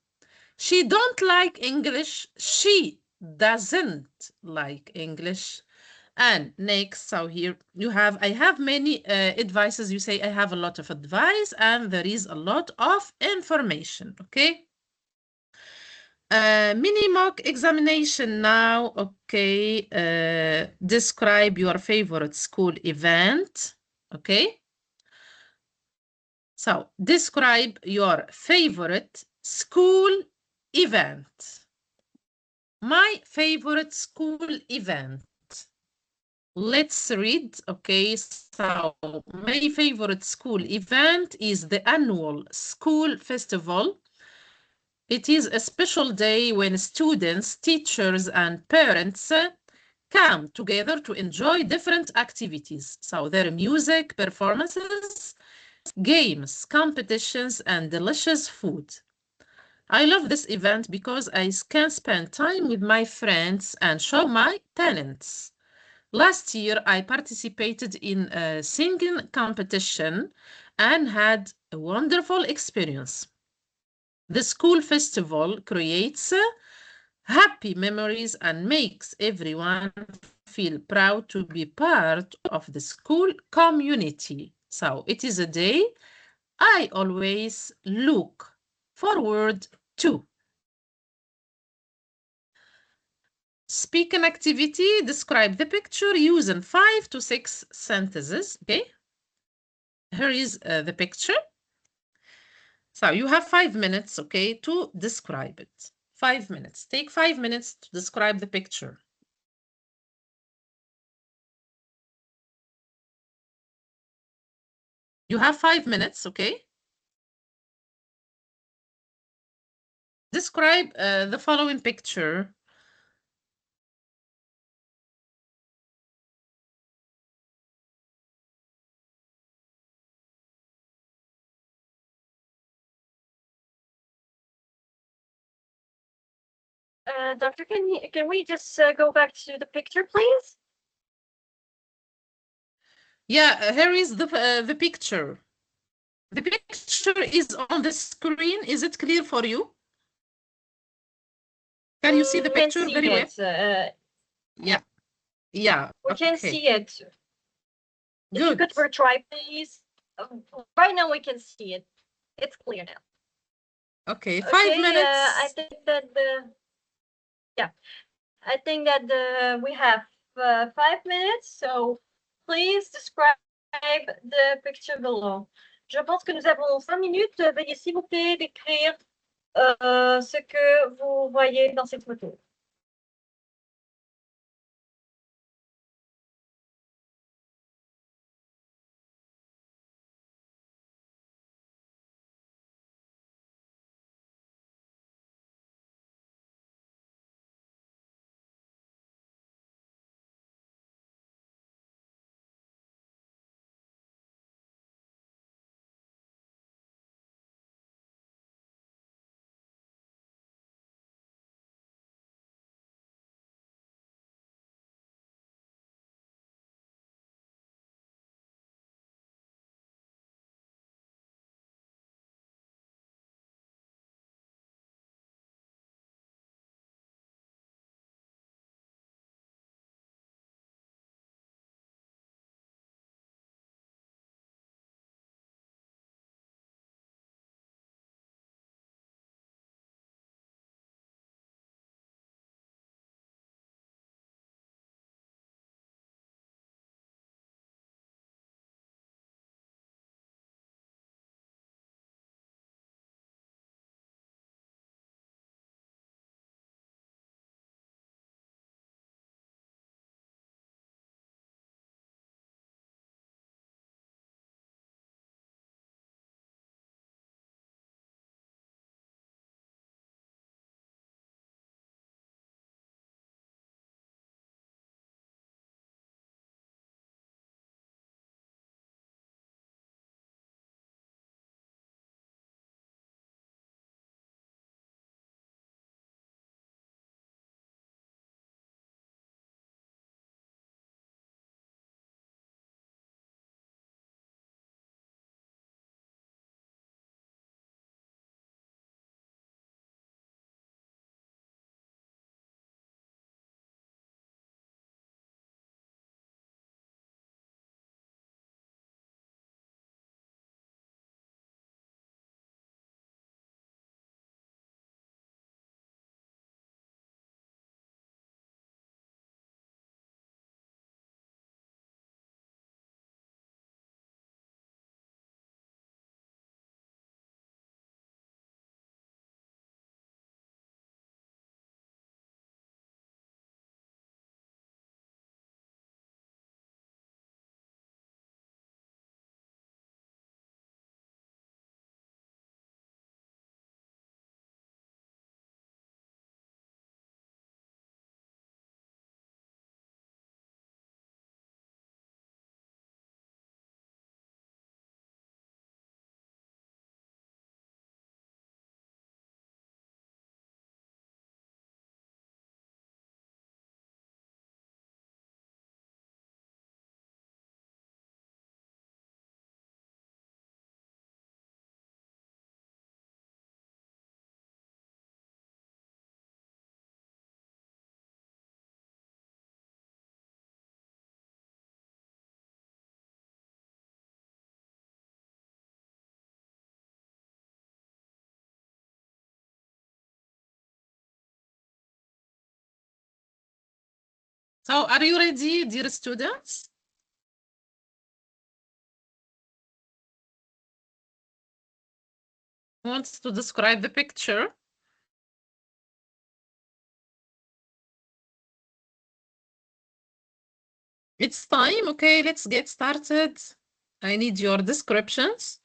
S2: She don't like English. She doesn't like English. And next, so here you have, I have many advices. You say, I have a lot of advice, and there is a lot of information. Okay. Mini mock examination now. Okay. Describe your favorite school event. Okay. So, describe your favorite school event. My favorite school event. Let's read. Okay, so my favorite school event is the annual school festival. It is a special day when students, teachers, and parents come together to enjoy different activities. So there are music, performances, games, competitions, and delicious food. I love this event because I can spend time with my friends and show my talents. Last year, I participated in a singing competition and had a wonderful experience. The school festival creates happy memories and makes everyone feel proud to be part of the school community. So it is a day I always look forward to. Speaking activity, describe the picture using 5 to 6 sentences, okay? Here is the picture. So you have 5 minutes, okay, to describe it. 5 minutes. Take 5 minutes to describe the picture. You have 5 minutes, okay? Describe the following picture.
S1: Doctor, can we just go back to the picture, please?
S2: Yeah, here is the picture. The picture is on the screen. Is it clear for you? Can you see the picture very well? Yeah. Yeah.
S1: We
S2: okay.
S1: can see it. If you
S2: Good.
S1: could retry, please. Right now we can see it. It's clear now.
S2: Okay, 5 minutes.
S1: I think that we have 5 minutes, so please describe the picture below. Je pense que nous avons 5 minutes. Veuillez s'il vous plaît décrire ce que vous voyez dans cette photo.
S2: So are you ready, dear students? Who wants to describe the picture? It's time. Okay, let's get started. I need your descriptions.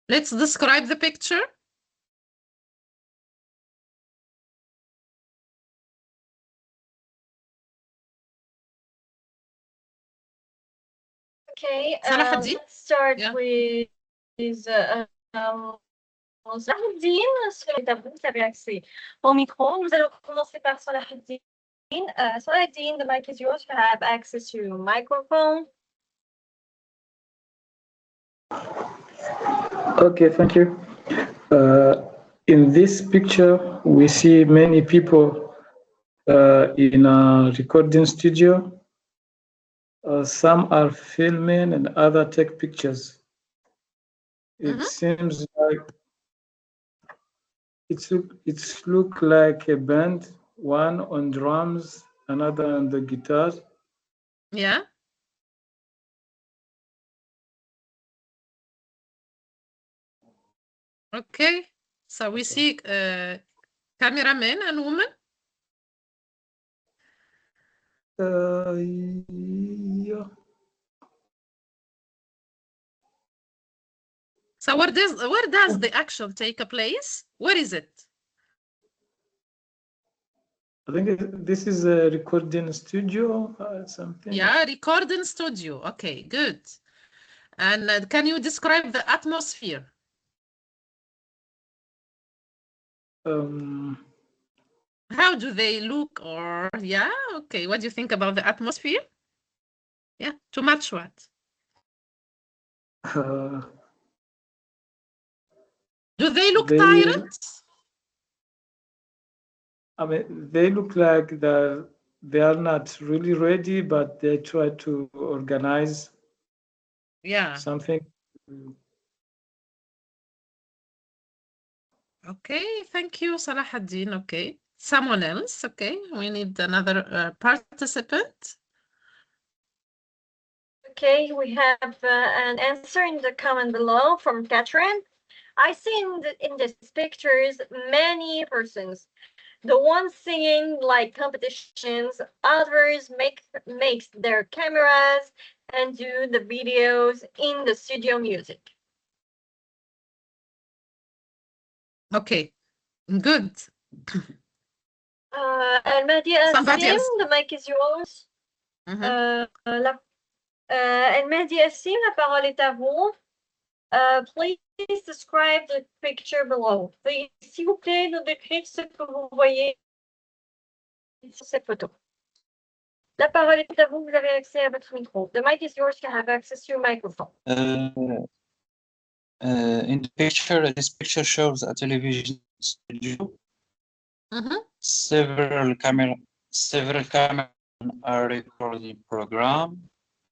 S2: Let's describe the picture.
S1: Okay,
S2: Salah
S1: let's start
S2: Yeah.
S1: with Salahuddin. Vous avez accès au micro. Nous allons commencer par Salahuddin. Salahuddin, the mic is yours. You have access to your microphone.
S4: Okay, thank you. In this picture, we see many people in a recording studio. Some are filming and other take pictures. It seems like it's look like a band, one on drums, another on the guitar.
S2: Yeah. Okay. So we see cameraman and woman.
S4: Yeah.
S2: So where does the action take place? Where is it?
S4: I think this is a recording studio or something.
S2: Yeah, recording studio. Okay, good. And can you describe the atmosphere? How do they look? Or yeah, okay. What do you think about the atmosphere? Yeah, too much what? Do they look tired?
S4: I mean, they look like they are not really ready, but they try to organize something.
S2: Okay, thank you, Salahuddin. Okay, someone else. Okay, we need another participant.
S1: Okay, we have an answer in the comment below from Catherine. I see in these pictures many persons. The ones singing like competitions, others makes their cameras and do the videos in the studio music.
S2: Okay, good.
S1: Al-Mahdi Assim, the mic is yours. Al-Mahdi Assim, la parole est à vous. Please describe the picture below. Veuillez, s'il vous plaît, nous décrire ce que vous voyez sur cette photo. La parole est à vous, vous avez accès à votre micro. The mic is yours, you have access to your microphone.
S7: In the picture, this picture shows a television studio. Several cameras are recording program.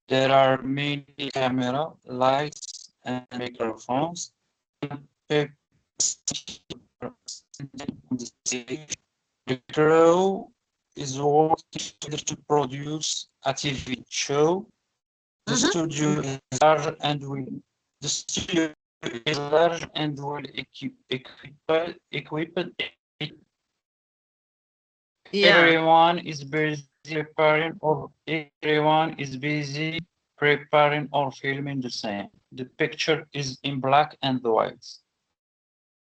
S7: There are many camera, lights, and microphones. The crew is working together to produce a TV show. The studio is large and well equipped.
S2: Yeah.
S7: Everyone is busy preparing or filming the same. The picture is in black and white.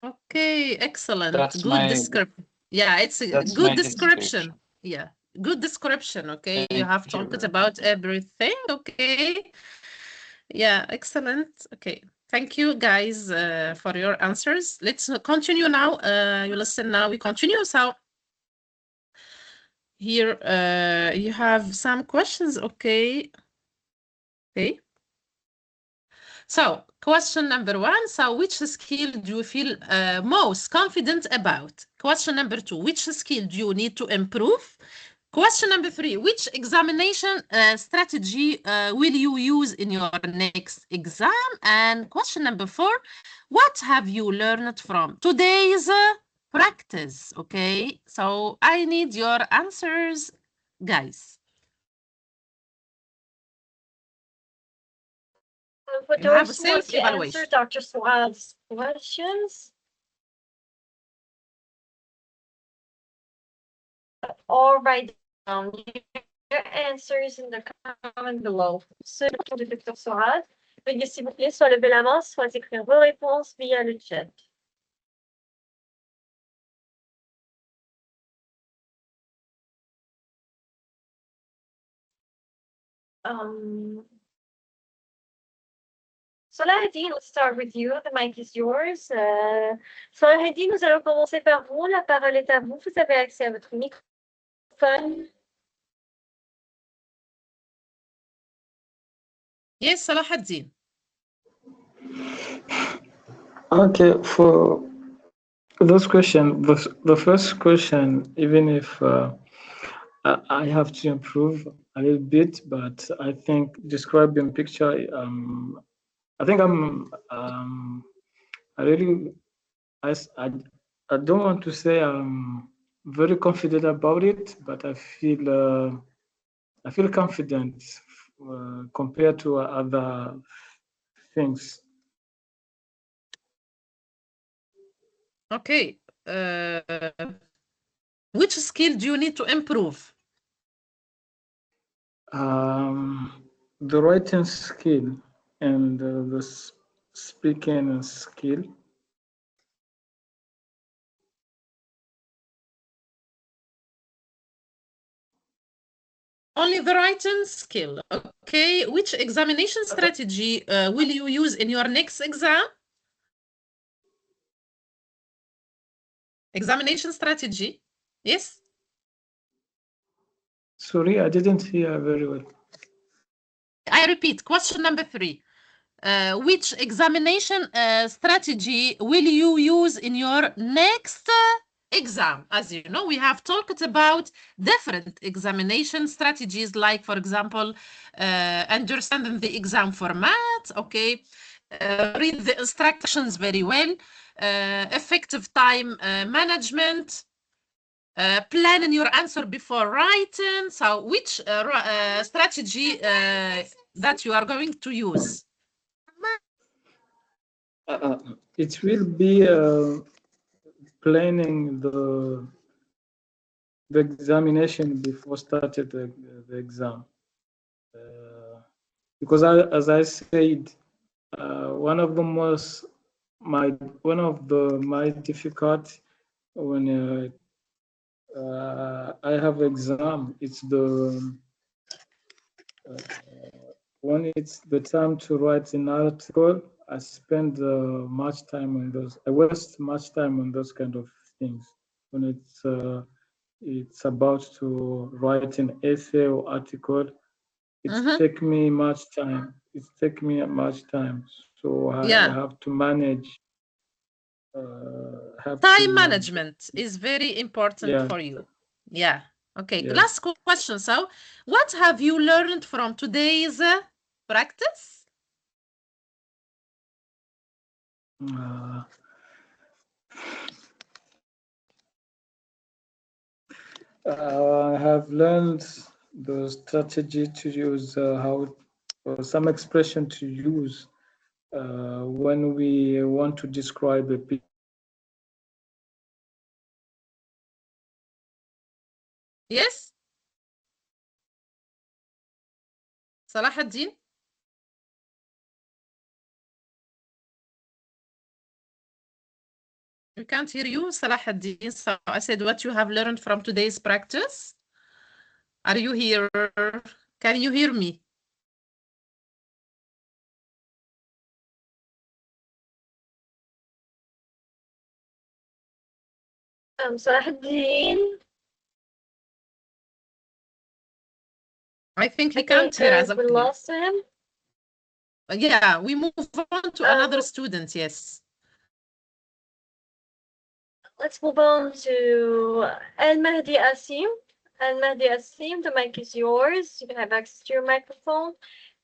S2: Okay, excellent.
S7: That's
S2: good description. Yeah, it's a good description. Yeah, good description. Okay, you have talked about everything. Okay. Yeah, excellent. Okay. Thank you guys for your answers. Let's continue now. You listen now. We continue. So here you have some questions. Okay. Okay. So, question number 1. So, which skill do you feel most confident about? Question number 2. Which skill do you need to improve? Question number 3. Which examination strategy will you use in your next exam? And question number 4. What have you learned from today's practice? Okay. So, I need your answers, guys.
S1: For
S2: You have a
S1: those who want to answer
S2: self-evaluation.
S1: Dr. Suad's questions, or write down your answers in the comment below. Ceux de Dr. Suad, veuillez s'il vous plaît soit lever la main, soit écrire vos réponses via le chat. Solahedi, let's start with you. The mic is yours. Solahedi, nous allons commencer par vous. La parole est à vous. Vous avez accès à votre microphone.
S2: Yes, Salahuddin.
S4: Okay, for those questions, the first question, even if I have to improve a little bit, but I think describing picture, I think I don't want to say I'm very confident about it, but I feel confident compared to other things.
S2: Okay. Which skill do you need to improve?
S4: The writing skill and the speaking skill.
S2: Only the writing skill. Okay. Which examination strategy will you use in your next exam? Examination strategy. Yes.
S4: Sorry, I didn't hear very well.
S2: I repeat, question number 3. Which examination strategy will you use in your next exam? As you know, we have talked about different examination strategies, like, for example, understanding the exam format, okay, read the instructions very well, effective time management, planning your answer before writing. So which strategy that you are going to use?
S4: It will be planning the examination before starting the exam, because as I said, one of my difficult when I have exam, it's the when it's the time to write an article. I spend much time on those. I waste much time on those kind of things. When it's about to write an essay or article, it take me much time. It take me much time. So I have to manage.
S2: Time management is very important for you. Yeah. Okay. Yeah. Last question. So, what have you learned from today's practice?
S4: I have learned the strategy to use some expression to use when we want to describe a picture.
S2: Yes. Salahuddin? We can't hear you, Salahuddin. So I said what you have learned from today's practice. Are you here? Can you hear me?
S1: Salahuddin.
S2: I think he can't hear us.
S1: We lost him.
S2: Yeah, we move on to another student, yes.
S1: Let's move on to El-Mahdi Asim. El-Mahdi Asim, the mic is yours. You can have access to your microphone.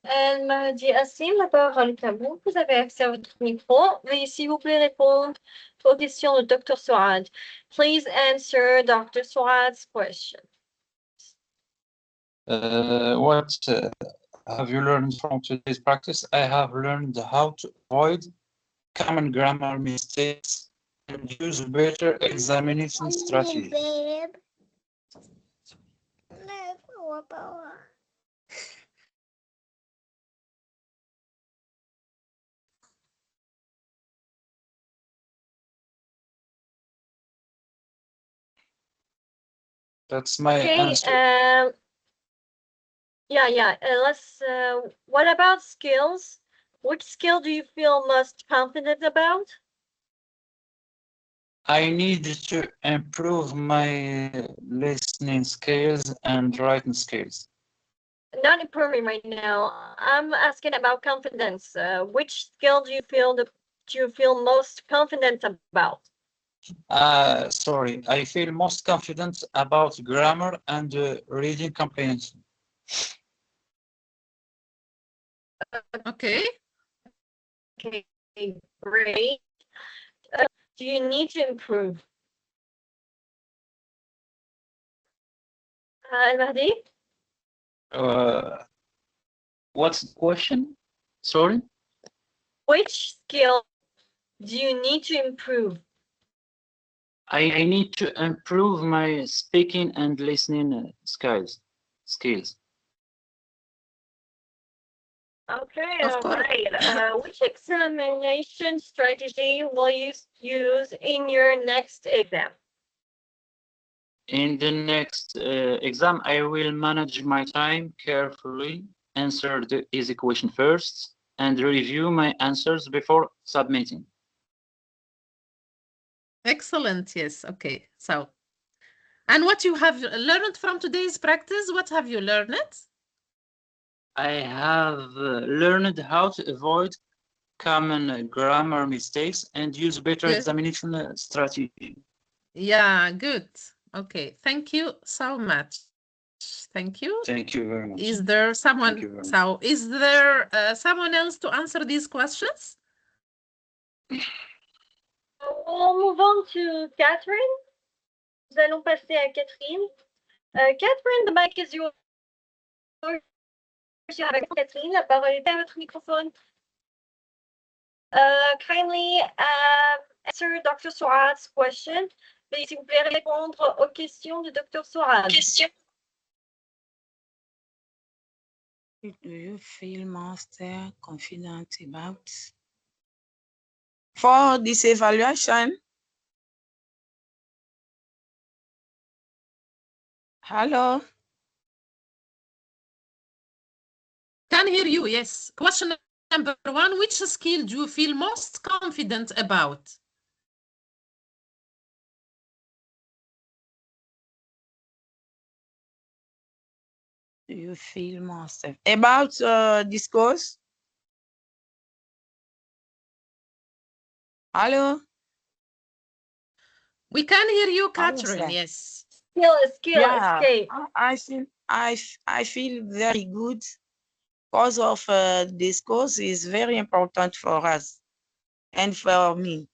S1: El-Mahdi Asim, la parole est à vous. Vous avez accès à votre micro. Veuillez s'il vous plaît répondre aux questions de Dr. Souad. Please answer Dr. Souad's question.
S7: What have you learned from today's practice? I have learned how to avoid common grammar mistakes and use better examination strategies. That's my answer.
S1: Let's. What about skills? Which skill do you feel most confident about?
S7: I need to improve my listening skills and writing skills.
S1: Not improving right now. I'm asking about confidence. Which skill do you feel most confident about?
S7: Sorry, I feel most confident about grammar and reading comprehension.
S2: Okay.
S1: Okay, great. Do you need to improve? Al-Mahdi?
S7: What's the question? Sorry?
S1: Which skill do you need to improve?
S7: I need to improve my speaking and listening skills.
S1: Okay,
S2: Of
S1: all
S2: course.
S1: right. Which examination strategy will you use in your next exam?
S7: In the next exam, I will manage my time carefully, answer the easy question first, and review my answers before submitting.
S2: Excellent, yes, okay. So, and what you have learned from today's practice, what have you learned?
S7: I have learned how to avoid common grammar mistakes and use better examination strategy.
S2: Yeah, good. Okay, thank you so much. Thank you.
S7: Thank you very much.
S2: Is there someone else to answer these questions?
S1: We'll move on to Catherine. Nous allons passer à Catherine. Catherine, the mic is yours. Catherine, la parole est à votre microphone. Kindly answer Dr. Souad's question. Veuillez s'il vous plaît répondre aux questions de Dr. Souad.
S5: Do you feel most confident about? For this evaluation, hello?
S2: Can hear you, yes. Question number 1, which skill do you feel most confident about?
S5: Do you feel most about this course? Hello?
S2: We can hear you, Catherine, yes.
S1: Escape.
S5: I feel very good because of this course is very important for us and for me.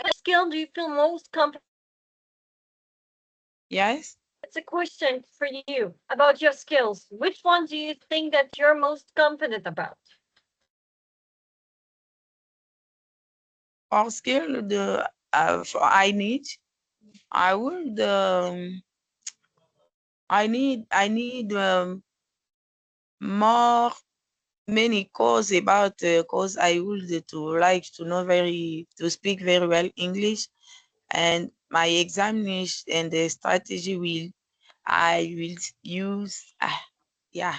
S1: What skill do you feel most confident?
S5: Yes?
S1: It's a question for you about your skills. Which one do you think that you're most confident about?
S5: For skill, I need more many course about course I would to like to know to speak very well English, and my examination and the strategy I will use yeah.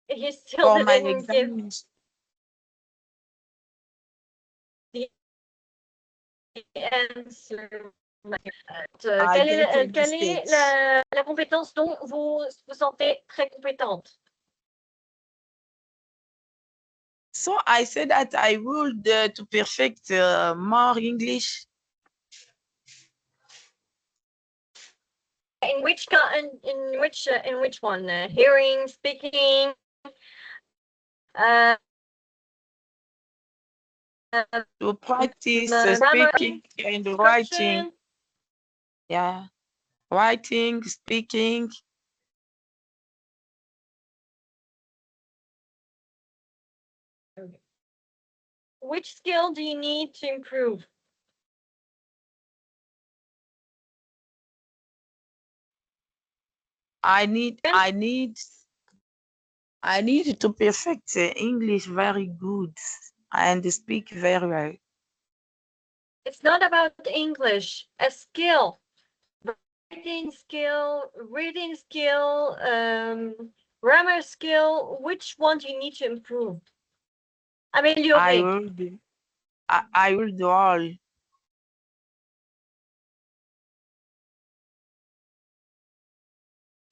S1: He still
S5: For my
S1: didn't give
S5: examination.
S1: the answer. Quelle est la compétence dont vous vous sentez très compétente?
S5: So I said that I would to perfect more English.
S1: In which one? Hearing, speaking,
S5: to practice
S1: grammar,
S5: speaking and writing. Yeah, writing, speaking.
S1: Which skill do you need to improve?
S5: I need to perfect English very good and speak very well.
S1: It's not about English, a skill. Writing skill, reading skill, grammar skill. Which one do you need to improve? Améliorer.
S5: I will do all.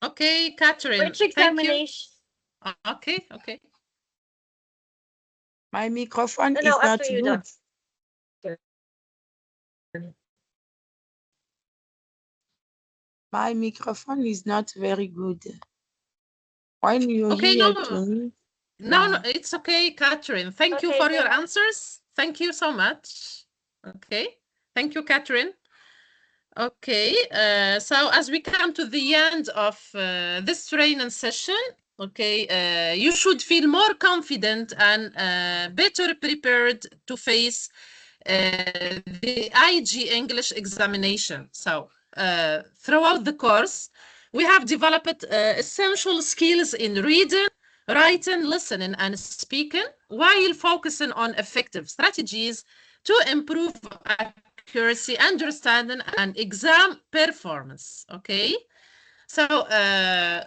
S2: Okay, Catherine.
S1: Which examination?
S2: Okay, okay.
S5: My microphone is not good. My microphone is not very good. When you hear to me.
S2: No, it's okay, Catherine. Thank you for your answers. Thank you so much. Okay, thank you, Catherine. Okay, so as we come to the end of this training session, okay, you should feel more confident and better prepared to face the IG English examination. So throughout the course, we have developed essential skills in reading, writing, listening, and speaking, while focusing on effective strategies to improve accuracy, understanding, and exam performance. Okay, so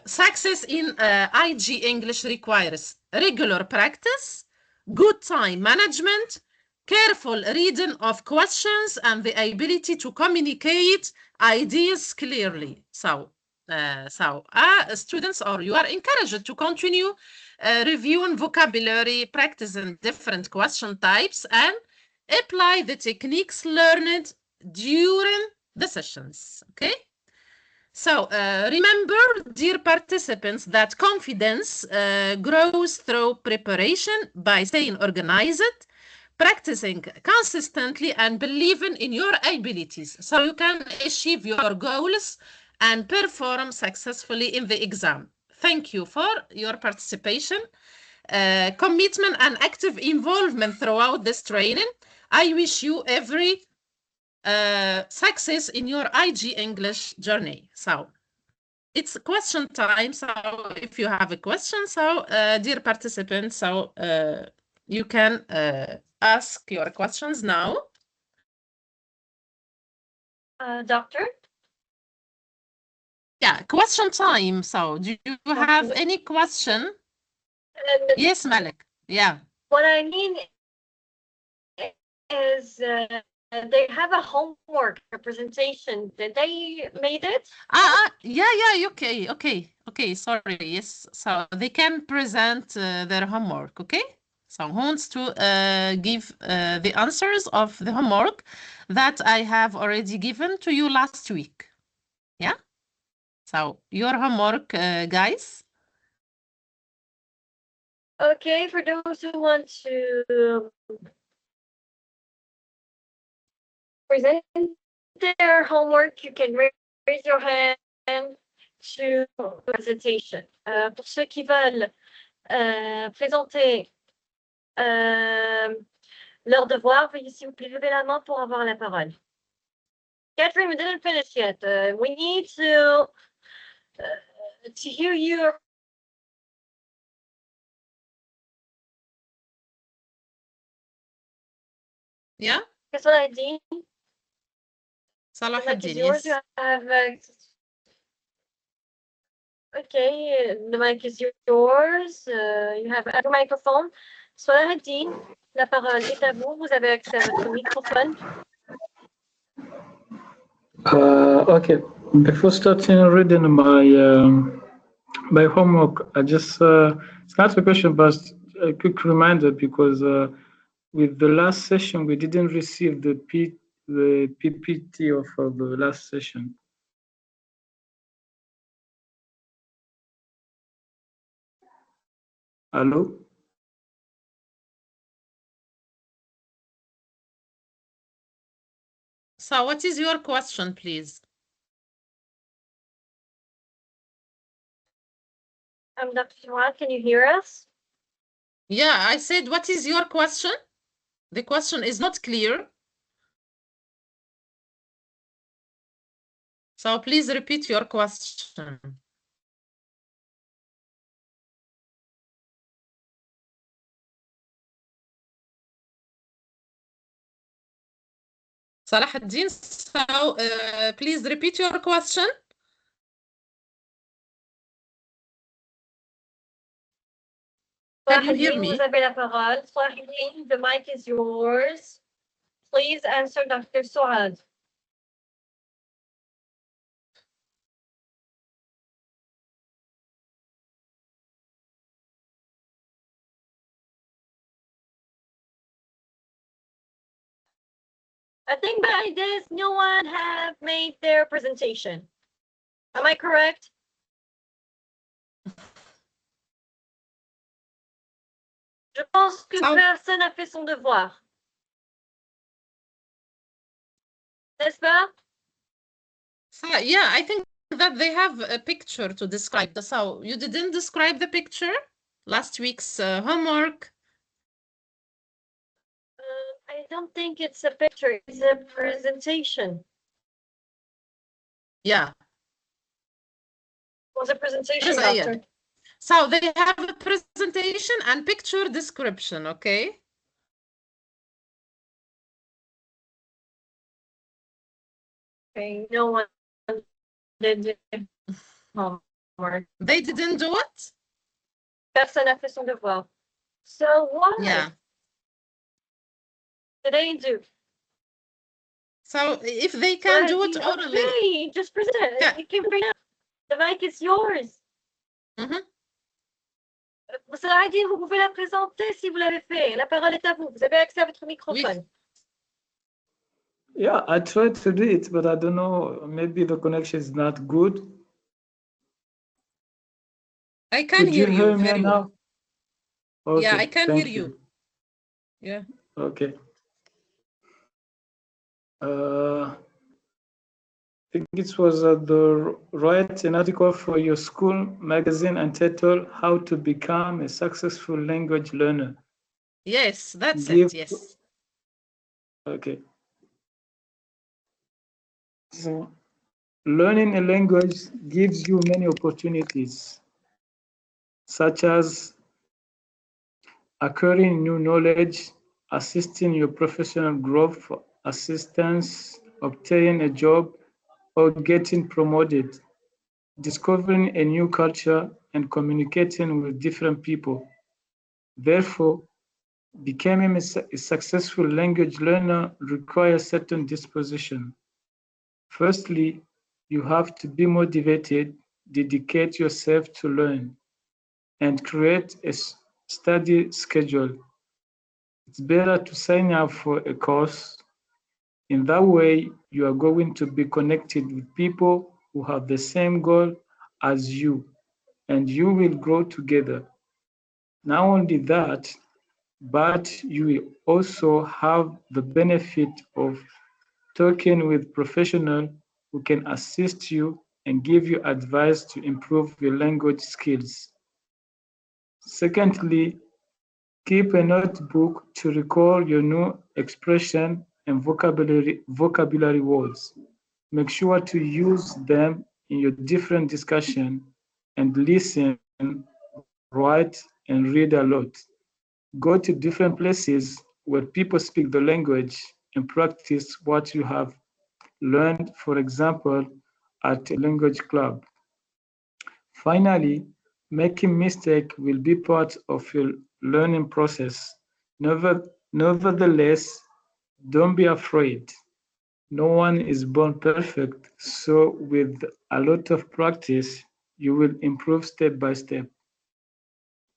S2: success in IG English requires regular practice, good time management, careful reading of questions, and the ability to communicate ideas clearly. So students, or you are encouraged to continue reviewing vocabulary, practicing different question types, and apply the techniques learned during the sessions. Okay. So remember, dear participants, that confidence grows through preparation by staying organized, practicing consistently, and believing in your abilities so you can achieve your goals and perform successfully in the exam. Thank you for your participation, commitment, and active involvement throughout this training. I wish you every success in your IG English journey. So it's question time. So if you have a question, so dear participants, so you can ask your questions now.
S1: Doctor?
S2: Yeah, question time. So do you have any question? Yes, Malik. Yeah.
S1: What I mean is they have a homework presentation. Did they made it?
S2: Yeah, okay, sorry, yes. So they can present their homework, okay? So who wants to give the answers of the homework that I have already given to you last week? Yeah? So your homework, guys.
S1: Okay, for those who want to present their homework, you can raise your hand to the presentation. Pour ceux qui veulent présenter leur devoir, veuillez s'il vous plaît lever la main pour avoir la parole. Catherine, we didn't finish yet. We need to hear you.
S2: Yeah?
S1: Qu'est-ce qu'on a dit?
S2: Salah
S1: The mic is
S2: Haddin,
S1: yours.
S2: yes.
S1: You have, okay, the mic is yours. You have a microphone. Salah Haddin, la parole est à vous. Vous avez accès à votre microphone.
S4: Okay, before starting reading my homework, I just it's not a question, but a quick reminder because with the last session we didn't receive the PPT of the last session. Hello.
S2: So what is your question, please?
S1: Dr. Jamal, can you hear us?
S2: Yeah, I said, what is your question? The question is not clear. So please repeat your question. Salah ad-Din, so please repeat your question. Can you hear me?
S1: Vous avez la parole. Salahadin, the mic is yours. Please answer Dr. Suad. I think by this, no one have made their presentation. Am I correct? Je pense que personne n'a fait son devoir. N'est-ce pas?
S2: So, yeah, I think that they have a picture to describe. So you didn't describe the picture? Last week's homework?
S1: I don't think it's a picture, it's a presentation.
S2: Yeah.
S1: It was a presentation, doctor.
S2: Yeah. So they have a presentation and picture description, okay?
S1: Okay, no one did homework.
S2: They didn't do it?
S1: Personne n'a fait son devoir. So what?
S2: Yeah.
S1: Did they do?
S2: So if they can do it orally.
S1: Okay, just present it. Yeah. You can bring it up. The mic is yours. Salahadin, vous pouvez la présenter si vous l'avez fait. La parole est à vous. Vous avez accès à votre microphone.
S4: Yeah, I tried to do it, but I don't know. Maybe the connection is not good.
S2: I can hear you very well.
S4: Okay,
S2: yeah, I can hear you. Yeah.
S4: Okay. I think it was the write an article for your school magazine entitled "How to Become a Successful Language Learner."
S2: Yes, that's it. Yes.
S4: Okay. So, learning a language gives you many opportunities, such as acquiring new knowledge, assisting your professional growth, assistance, obtaining a job, or getting promoted, discovering a new culture, and communicating with different people. Therefore, becoming a successful language learner requires certain disposition. Firstly, you have to be motivated, dedicate yourself to learn, and create a study schedule. It's better to sign up for a course. In that way, you are going to be connected with people who have the same goal as you, and you will grow together. Not only that, but you will also have the benefit of talking with professionals who can assist you and give you advice to improve your language skills. Secondly, keep a notebook to record your new expression and vocabulary words. Make sure to use them in your different discussion and listen, write, and read a lot. Go to different places where people speak the language and practice what you have learned, for example, at a language club. Finally, making mistakes will be part of your learning process. Nevertheless, don't be afraid. No one is born perfect, so with a lot of practice, you will improve step by step.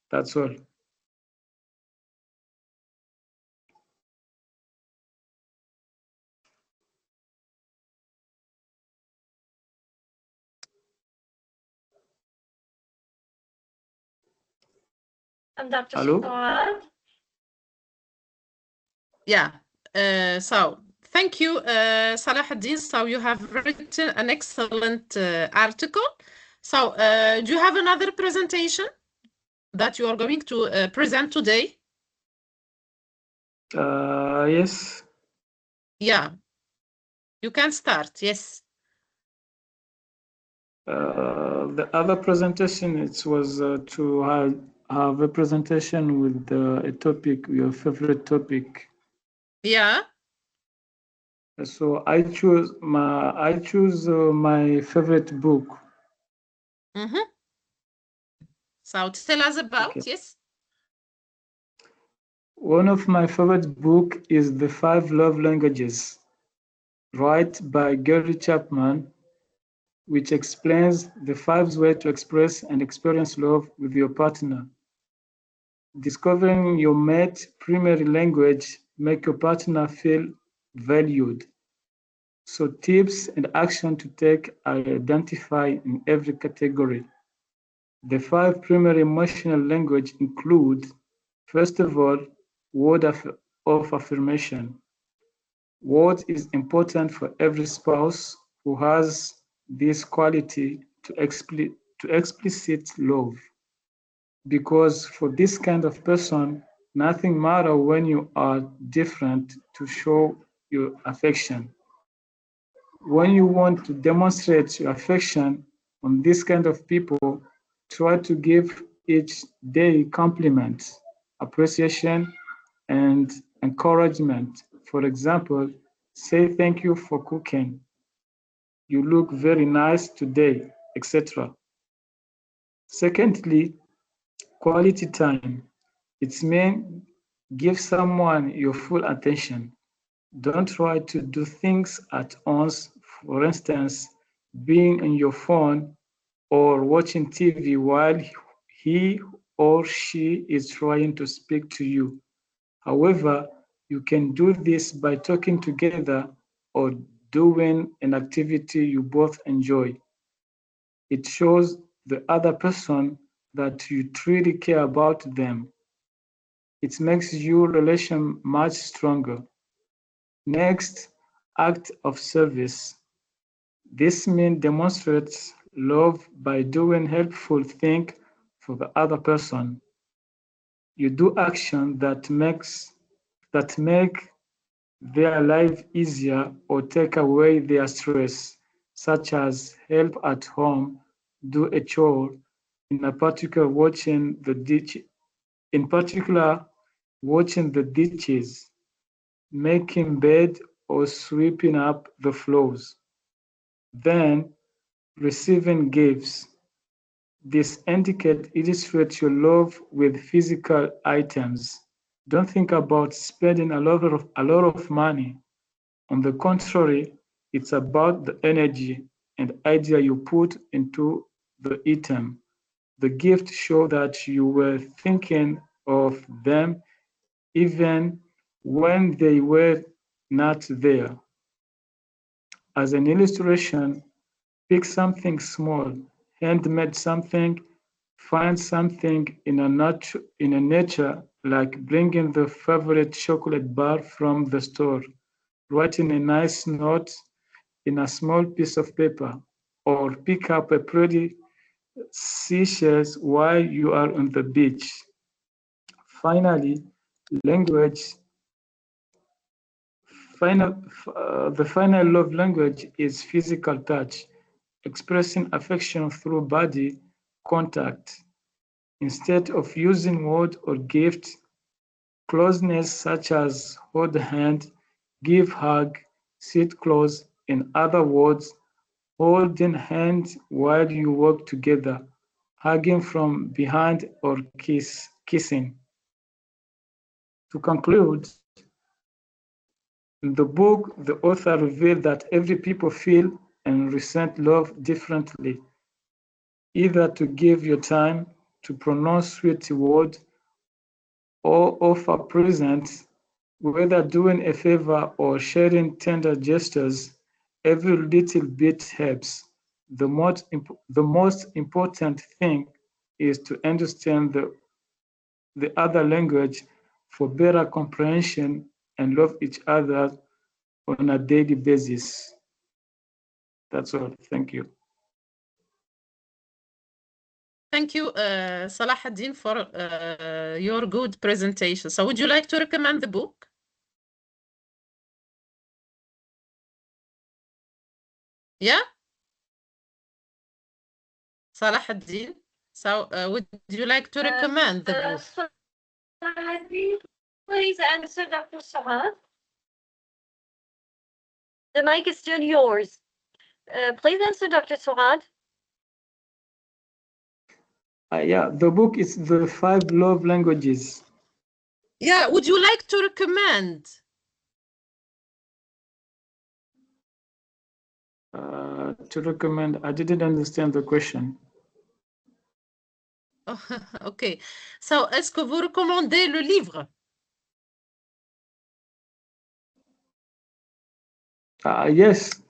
S4: That's all.
S1: Dr.
S4: Hello?
S1: Fuad?
S2: Yeah. So thank you, Salahuddin. So you have written an excellent article. So do you have another presentation that you are going to present today?
S4: Yes.
S2: Yeah. You can start. Yes.
S4: The other presentation, it was to have a presentation with a topic, your favorite topic.
S2: Yeah.
S4: So I choose my favorite book.
S2: Mm-hmm. So tell us about,
S4: Okay.
S2: yes.
S4: One of my favorite book is The 5 Love Languages, written by Gary Chapman, which explains the 5 ways to express and experience love with your partner. Discovering your mate's primary language make your partner feel valued. So tips and action to take are identified in every category. The 5 primary emotional language include, first of all, word of affirmation. What is important for every spouse who has this quality to explicit love. Because for this kind of person, nothing matters when you are different to show your affection. When you want to demonstrate your affection on this kind of people, try to give each day compliments, appreciation, and encouragement. For example, say thank you for cooking. You look very nice today, etc. Secondly, quality time. It means give someone your full attention. Don't try to do things at once. For instance, being on your phone or watching TV while he or she is trying to speak to you. However, you can do this by talking together or doing an activity you both enjoy. It shows the other person that you truly care about them. It makes your relation much stronger. Next, act of service. This means demonstrates love by doing helpful things for the other person. You do action that make their life easier or take away their stress, such as help at home, do a chore, in particular watching the dishes, making bed or sweeping up the floors. Then receiving gifts. This illustrates your love with physical items. Don't think about spending a lot of money. On the contrary, it's about the energy and idea you put into the item. The gift shows that you were thinking of them even when they were not there. As an illustration, pick something small, handmade something, find something in a nature like bringing the favorite chocolate bar from the store, writing a nice note in a small piece of paper, or pick up a pretty seashells while you are on the beach. Finally, language. The final love language is physical touch, expressing affection through body contact. Instead of using word or gift, closeness such as hold hand, give hug, sit close, in other words, holding hands while you walk together, hugging from behind or kissing. To conclude, In the book, the author revealed that every people feel and resent love differently. Either to give your time, to pronounce sweet words, or offer presents, whether doing a favor or sharing tender gestures, every little bit helps. The most important thing is to understand the other language for better comprehension and love each other on a daily basis. That's all. Thank you.
S2: Thank you, Salah ad-Din, for your good presentation. So would you like to recommend the book? Yeah? Salah ad-Din. So would you like to recommend the book?
S1: Please answer Dr. Saad. The mic is still yours. Please answer Dr. Saad.
S4: Yeah, the book is The 5 Love Languages.
S2: Yeah, would you like to recommend?
S4: To recommend, I didn't understand the question.
S2: Oh, OK. So, est-ce que vous recommandez le livre?
S4: Yes.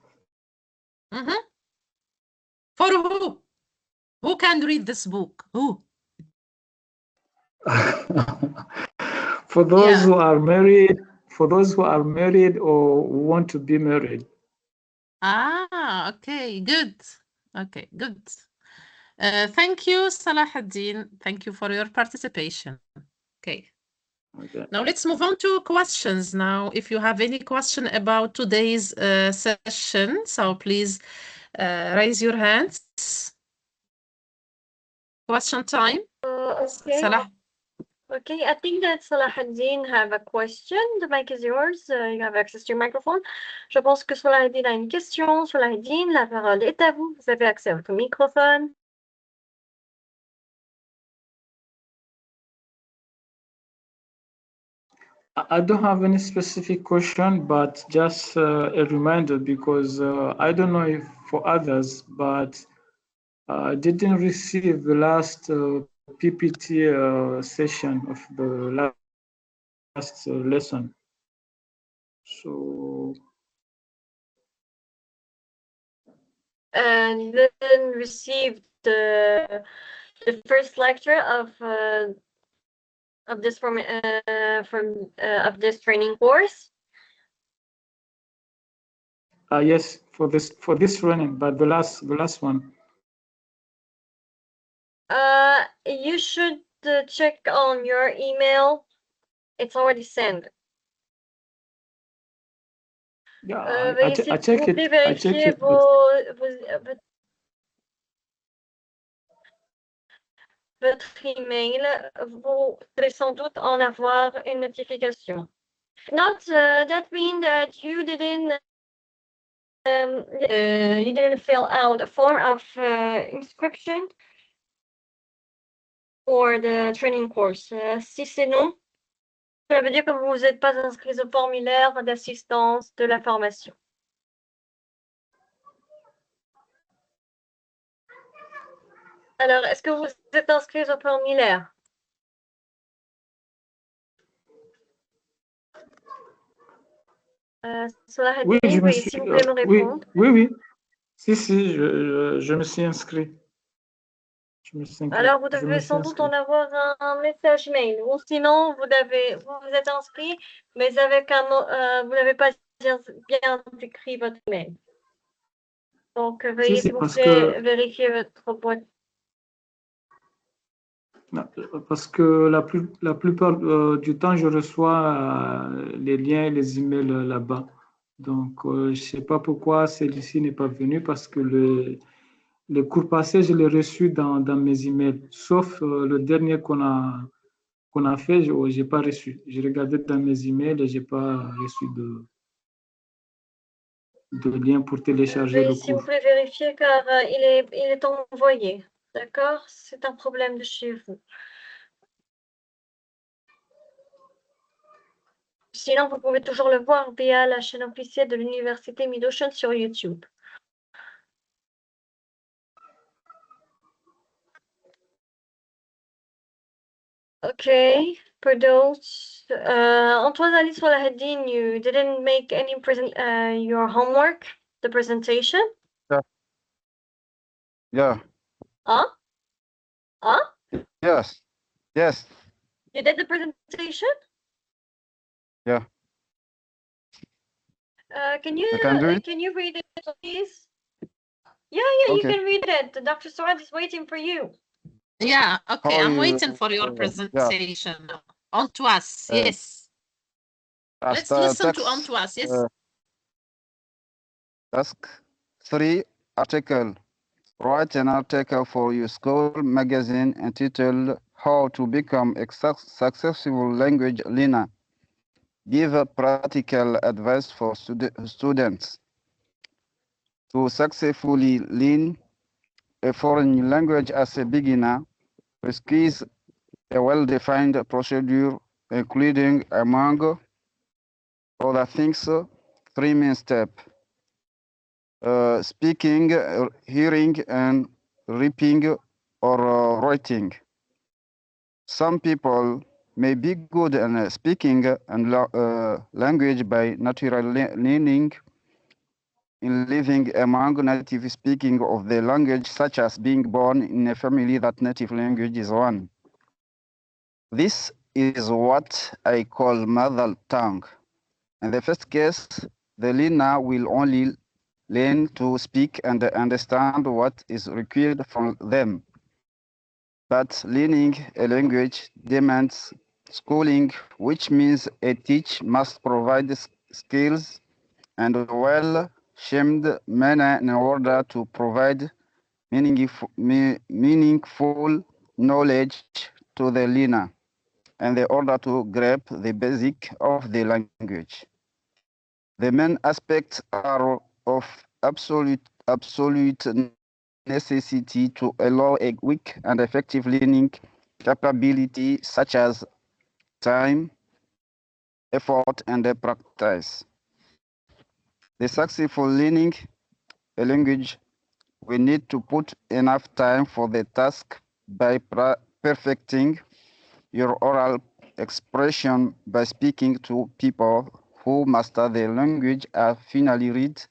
S2: For who? Who can read this book? Who?
S4: For those who are married, or want to be married.
S2: Ah, okay, good. Okay, good. Thank you, Salah ad-Din. Thank you for your participation. Okay. Now let's move on to questions now. If you have any question about today's session, so please raise your hands. Question time.
S1: Okay.
S2: Salah.
S1: Okay, I think that Salah ad-Din have a question. The mic is yours. You have access to your microphone. Je pense que Salah ad-Din a une question. Salah ad-Din, la parole est à vous. Vous avez accès à votre microphone.
S4: I don't have any specific question, but just a reminder, because I don't know if for others, but I didn't receive the last PPT session of the last lesson. So
S1: Didn't receive the first lecture of this of this training course.
S4: yes, for this training, but the last one.
S1: You should check on your email. It's already sent.
S4: Yeah, I check it.
S1: Vérifier votre email. Vous devez sans doute en avoir une notification. Not that means that you didn't fill out a form of inscription for the training course. Si c'est non, cela veut dire que vous n'êtes pas inscrit au formulaire d'assistance de la formation. Alors, est-ce que vous êtes inscrit au formulaire?
S4: Oui, je me suis,
S1: si vous pouvez me répondre.
S4: Oui. Si, je me suis inscrit.
S1: Alors, vous devez sans doute en avoir un message mail, ou sinon, vous êtes inscrit, mais avec vous n'avez pas bien écrit votre mail. Donc, veuillez, s'il vous plaît, vérifier votre boîte.
S4: Parce que la plupart du temps, je reçois les liens et les emails là-bas. Donc, je ne sais pas pourquoi celui-ci n'est pas venu, parce que le cours passé, je l'ai reçu dans mes emails, sauf le dernier qu'on a fait, je n'ai pas reçu. J'ai regardé dans mes emails et je n'ai pas reçu de lien pour télécharger le cours.
S1: S'il vous plaît, vérifiez, car il est envoyé. D'accord? C'est un problème de chez vous. Sinon, vous pouvez toujours le voir via la chaîne officielle de l'Université Midocean sur YouTube. Okay, for those, Antoine Ali Salahuddin, you didn't make any your homework, the presentation?
S3: Yeah.
S1: Huh? Huh?
S3: Yes. Yes.
S1: You did the presentation?
S3: Yeah.
S1: Can you
S3: I can do it.
S1: can you read it, please? Yeah, you
S3: Okay.
S1: can read it. Dr. Suad is waiting for you.
S2: Yeah, okay,
S3: How
S2: I'm
S3: you-
S2: waiting for your
S3: yeah.
S2: presentation. Antoine, yes. Let's listen to Antoine, yes.
S3: Task 3, article. Write an article for your school magazine entitled How to Become a Successful Language Learner. Give practical advice for students to successfully learn a foreign language as a beginner. Prescribe a well-defined procedure, including, among other things, 3 main steps: speaking, hearing, and reading or writing. Some people may be good in speaking and language by natural learning in living among native speaking of the language, such as being born in a family that native language is one. This is what I call mother tongue. In the first case, the learner will only learn to speak and understand what is required from them. But learning a language demands schooling, which means a teacher must provide skills and a well-shamed manner in order to provide meaningful knowledge to the learner and in order to grasp the basic of the language. The main aspects are of absolute necessity to allow a quick and effective learning capability such as time, effort, and practice. The successful learning a language, we need to put enough time for the task by perfecting your oral expression by speaking to people who master the language and finally read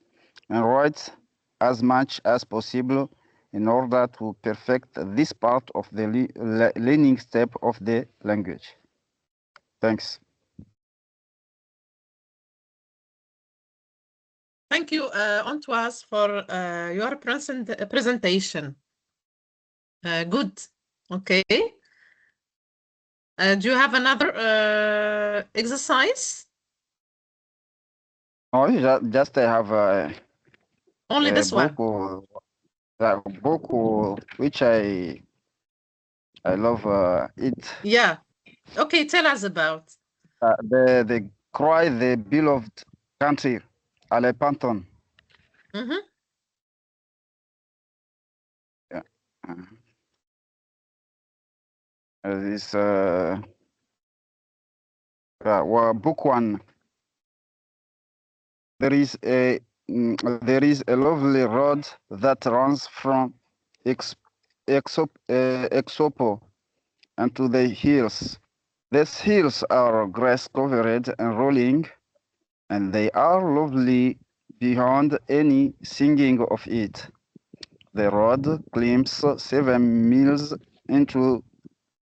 S3: and write as much as possible in order to perfect this part of the learning step of the language. Thanks.
S2: Thank you, Antoine, for your presentation. Good. Okay. Do you have another exercise?
S3: Oh, just I have
S2: Only this one.
S3: book which I love it.
S2: Yeah. Okay, tell us about.
S3: The Cry the Beloved Country, Alepanton.
S2: Mm-hmm.
S3: Yeah. This book one. There is a lovely road that runs from Exopo and to the hills. These hills are grass covered and rolling, and they are lovely beyond any singing of it. The road climbs 7 miles into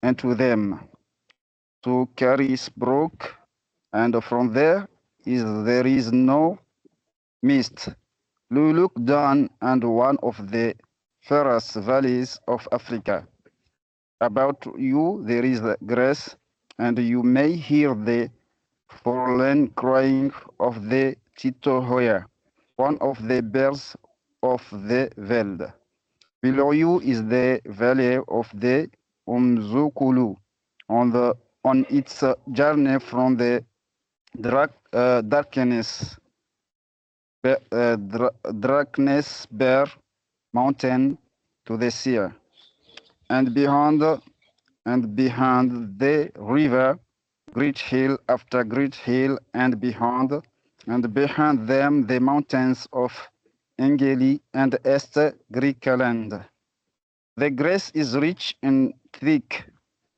S3: them to Carisbrook, and from there is no mist. You look down and one of the fairest valleys of Africa. About you there is grass, and you may hear the forlorn crying of the titohoya, one of the birds of the veld. Below you is the valley of the Umzukulu on its journey from the darkness bare mountain to the sea, and behind the river great hill after great hill, and behind them the mountains of Engeli and East Griqualand. The grass is rich and thick.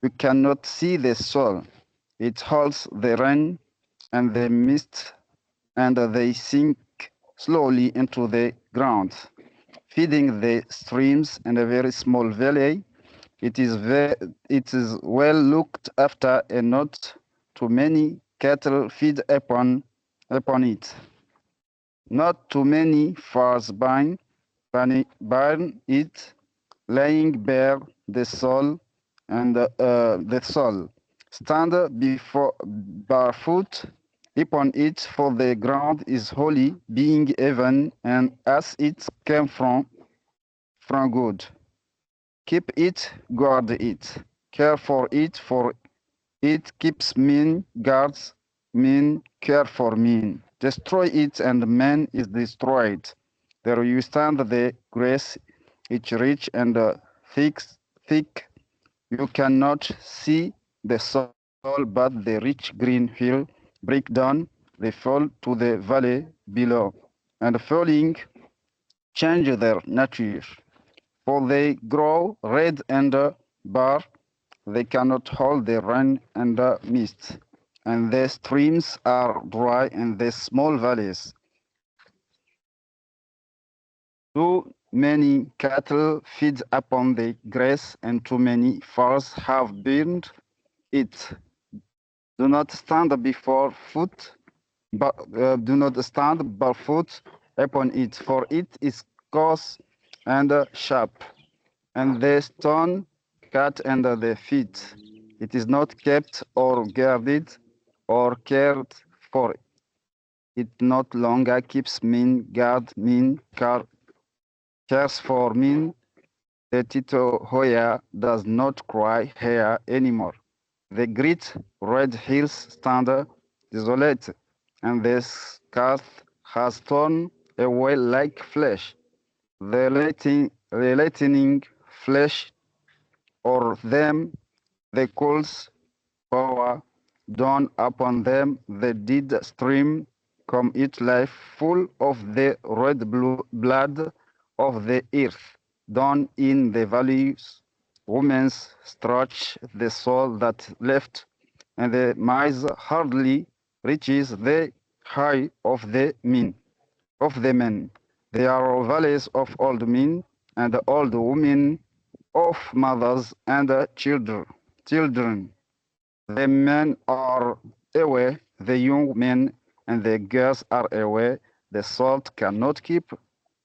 S3: You cannot see the soil. It holds the rain and the mist, and they sink slowly into the ground, feeding the streams in a very small valley. It is well looked after, and not too many cattle feed upon it. Not too many fowls burn it, laying bare the soul and the soul. Stand barefoot upon it, for the ground is holy, being even, and as it came from good. Keep it, guard it, care for it keeps men, guards men, care for men. Destroy it, and man is destroyed. There you stand the grace, each rich and thick. You cannot see the soul, but the rich green hill break down. They fall to the valley below, and falling change their nature. For they grow red and bare, they cannot hold the rain and the mist, and the streams are dry in the small valleys. Too many cattle feed upon the grass, and too many fowls have burned it. Do not stand barefoot upon it, for it is coarse and sharp, and the stone cut under the feet. It is not kept or guarded or cared for. It not longer keeps men, cares for men. The Tito Hoya does not cry here anymore. The great red hills stand desolate, and the scarf has torn away like flesh. The lightning flesh or them, the coals power dawn upon them, the dead stream come its life full of the red blood of the earth. Down in the valleys, women stretch the soul that left, and the maize hardly reaches the high of the men. They are valleys of old men and old women, of mothers and children. The men are away, the young men and the girls are away. The salt cannot keep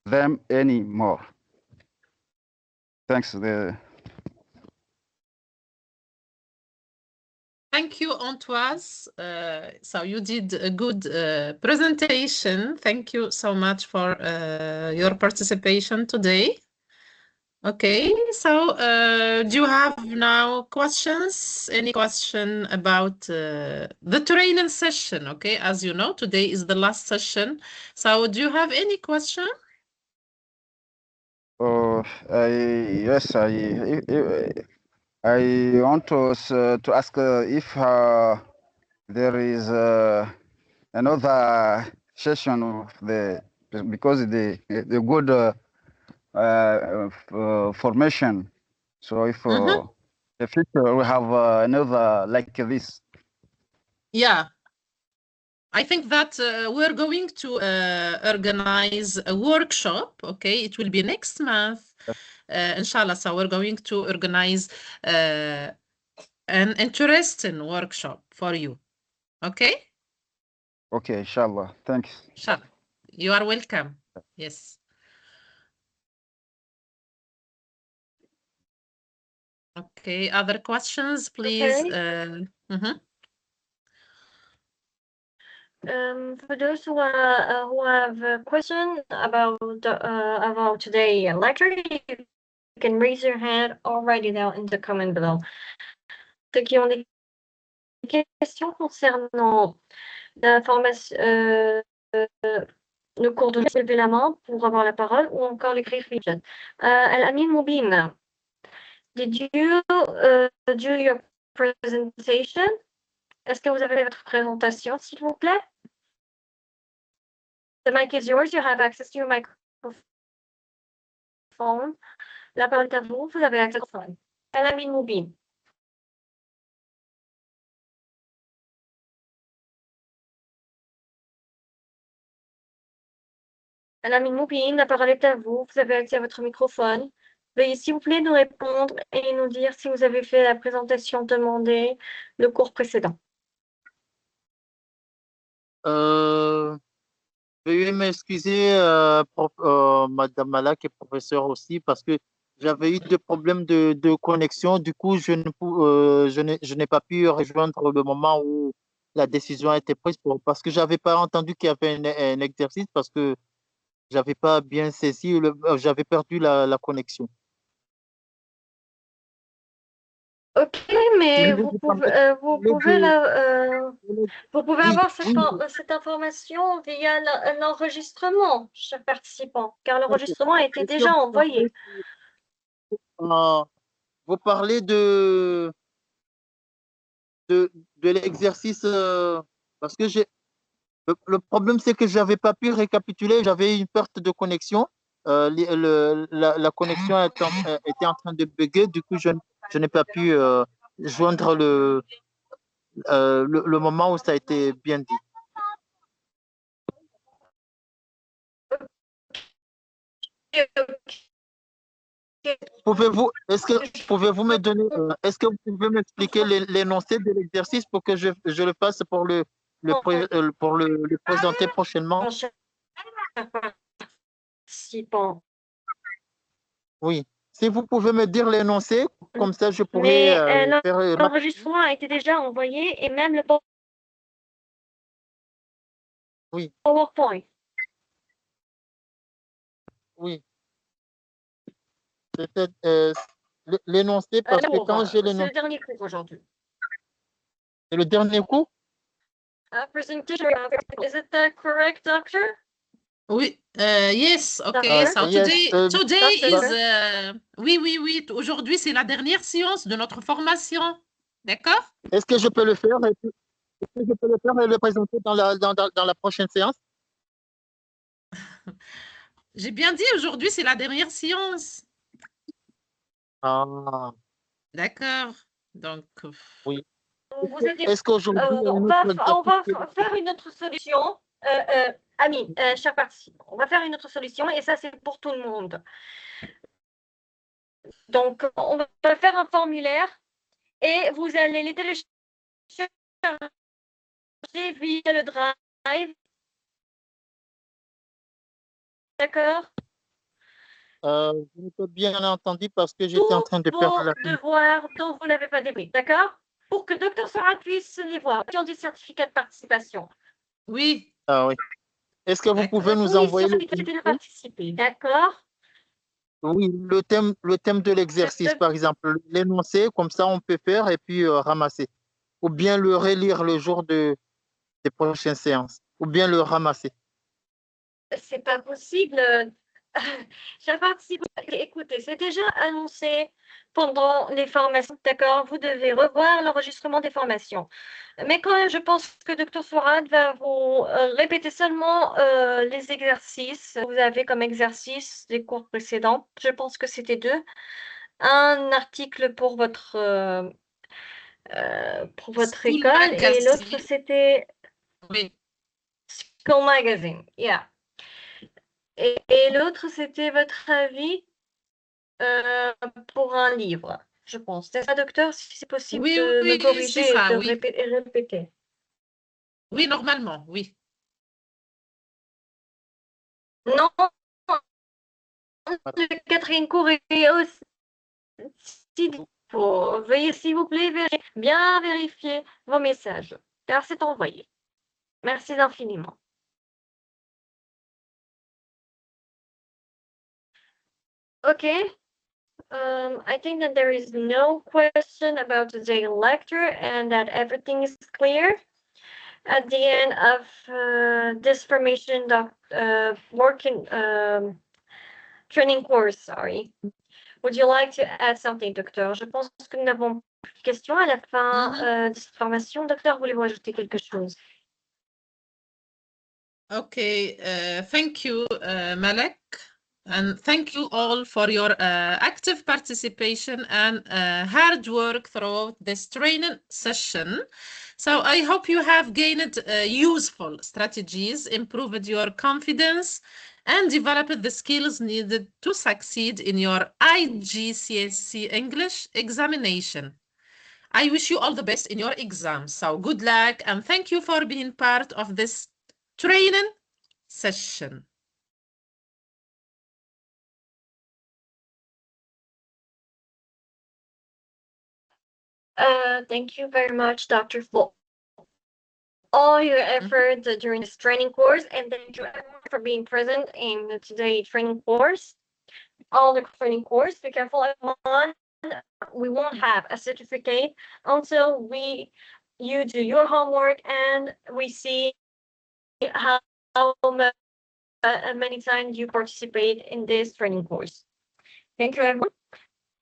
S3: them anymore. Thanks.
S2: Thank you, Antoise. So you did a good presentation. Thank you so much for your participation today. Okay, so do you have now questions? Any question about the training session? Okay, as you know, today is the last session. So do you have any question?
S3: Yes, I want to ask if there is another session of because the good formation. So if the future we have another like this.
S2: Yeah, I think that we're going to organize a workshop. Okay, it will be next month, inshallah. So we're going to organize an interesting workshop for you. Okay.
S3: Okay, inshallah. Thanks.
S2: Inshallah. You are welcome. Yes. Okay, other questions, please?
S1: Okay. For those who have a question about today's lecture, you can raise your hand or write it out in the comment below. Ceux qui ont des questions concernant la formation, le cours de lever la main pour avoir la parole ou encore l'écrire le chat. Al-Amin Moubin, did you do your presentation? Est-ce que vous avez votre présentation, s'il vous plaît? The mic is yours. You have access to your microphone. La parole est à vous. Vous avez accès au microphone. Alamine Moubine. Alamine Moubine, la parole est à vous. Vous avez accès à votre microphone. Veuillez, s'il vous plaît, nous répondre et nous dire si vous avez fait la présentation demandée le cours précédent.
S6: Veuillez m'excuser, Madame Malak et professeur aussi, parce que j'avais eu des problèmes de connexion. Du coup, je n'ai pas pu rejoindre le moment où la décision a été prise parce que j'avais pas entendu qu'il y avait un exercice parce que j'avais pas bien saisi, j'avais perdu la connexion.
S1: Ok, mais vous pouvez avoir cette information via l'enregistrement, chers participants, car l'enregistrement a été déjà envoyé.
S6: Vous parlez de l'exercice parce que le problème, c'est que je n'avais pas pu récapituler, j'avais une perte de connexion. La connexion était en train de bugger, du coup, je n'ai pas pu joindre le moment où ça a été bien dit. Pouvez-vous me donner, est-ce que vous pouvez m'expliquer l'énoncé de l'exercice pour que je le fasse pour le présenter prochainement? Oui. Si vous pouvez me dire l'énoncé, comme ça je pourrais faire...
S1: L'enregistrement a été déjà envoyé et même le
S6: oui.
S1: PowerPoint.
S6: Oui. C'était l'énoncé parce que quand j'ai l'énoncé...
S1: C'est le dernier cours aujourd'hui.
S6: C'est le dernier cours?
S1: Presentation, is it correct, doctor?
S2: Oui, yes, okay. So
S6: yes,
S2: today is oui. Aujourd'hui, c'est la dernière séance de notre formation. D'accord?
S6: Est-ce que je peux le faire et le présenter dans la prochaine séance?
S2: J'ai bien dit aujourd'hui, c'est la dernière séance.
S6: Ah.
S2: D'accord. Donc,
S6: oui. Est-ce qu'aujourd'hui,
S1: on va faire une autre solution. Amis, chers participants, on va faire une autre solution et ça, c'est pour tout le monde. Donc, on va faire un formulaire et vous allez les télécharger via le Drive. D'accord?
S6: Je n'ai pas bien entendu parce que j'étais en train de perdre la...
S1: devoirs dont vous n'avez pas débris, d'accord? Pour que Dr Sarah puisse les voir. Qui ont des certificats de participation?
S2: Oui.
S6: Ah oui. Est-ce que vous pouvez nous envoyer
S1: de participer, d'accord?
S6: Oui, le thème de l'exercice, par exemple, l'énoncer, comme ça on peut faire et puis ramasser. Ou bien le relire le jour des prochaines séances, ou bien le ramasser.
S1: C'est pas possible. Chers participants, écoutez, c'est déjà annoncé pendant les formations, d'accord? Vous devez revoir l'enregistrement des formations. Mais quand même, je pense que Dr Sourad va vous répéter seulement les exercices. Vous avez comme exercice des cours précédents. Je pense que c'était 2. Un article pour votre école et l'autre c'était School Magazine. Yeah. Et l'autre c'était votre avis pour un livre, je pense. C'est ça, docteur, si c'est possible de me corriger et de répéter.
S2: Oui, normalement, oui.
S1: Non, le 4e cours est aussi... Veuillez, s'il vous plaît, bien vérifier vos messages, car c'est envoyé. Merci infiniment. Okay. I think that there is no question about today's lecture and that everything is clear. At the end of this formation training course, sorry. Would you like to add something, docteur? Je pense que nous n'avons questions à la fin de cette formation. Docteur, voulez-vous ajouter quelque chose?
S2: Okay, thank you, Malek. And thank you all for your active participation and hard work throughout this training session. So I hope you have gained useful strategies, improved your confidence, and developed the skills needed to succeed in your IGCSE English examination. I wish you all the best in your exams. So good luck and thank you for being part of this training session.
S1: Thank you very much, Dr. for all your effort during this training course, and thank you everyone for being present in today's training course. All the training course, be careful everyone. We won't have a certificate until you do your homework and we see how many times you participate in this training course. Thank you everyone.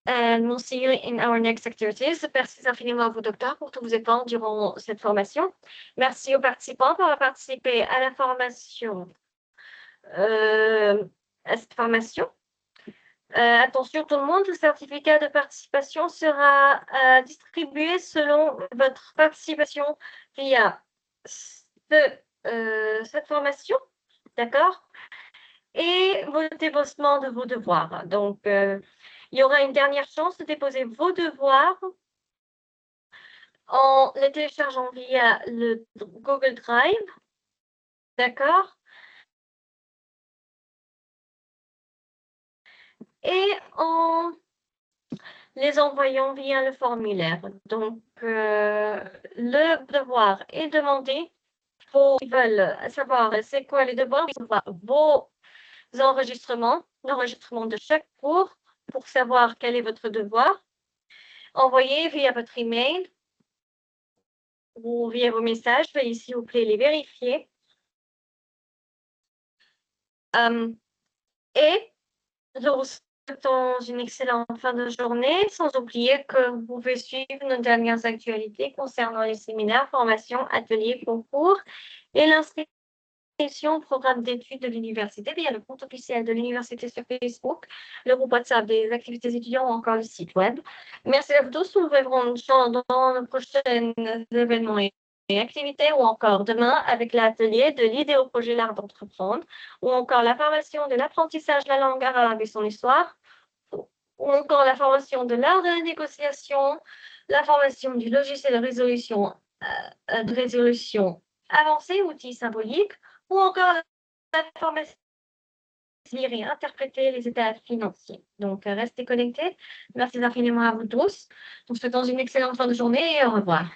S1: And we'll see you in our next activities. Merci infiniment à vous, docteur, pour tous vos efforts durant cette formation. Merci aux participants pour avoir participé à la formation. À cette formation. Attention tout le monde, le certificat de participation sera distribué selon votre participation via cette formation, d'accord? Et vos déposements de vos devoirs. Donc, il y aura une dernière chance de déposer vos devoirs en les téléchargeant via le Google Drive, d'accord? Et en les envoyant via le formulaire. Donc, le devoir est demandé. Ils veulent savoir c'est quoi les devoirs, vos enregistrements, l'enregistrement de chaque cours pour savoir quel est votre devoir. Envoyez via votre email ou via vos messages. Veuillez s'il vous plaît les vérifier. Et je vous souhaite une excellente fin de journée, sans oublier que vous pouvez suivre nos dernières actualités concernant les séminaires, formations, ateliers, concours et l'inscription au programme d'études de l'université via le compte officiel de l'université sur Facebook, le groupe WhatsApp des activités étudiants ou encore le site web. Merci à vous tous. Nous nous verrons dans nos prochains événements et activités ou encore demain avec l'atelier de l'idée au projet l'art d'entreprendre ou encore la formation de l'apprentissage de la langue arabe et son histoire ou encore la formation de l'art de la négociation, la formation du logiciel de résolution avancée, outils symboliques, ou encore la formation lire et interpréter les états financiers. Donc, restez connectés. Merci infiniment à vous tous. Nous vous souhaitons une excellente fin de journée et au revoir.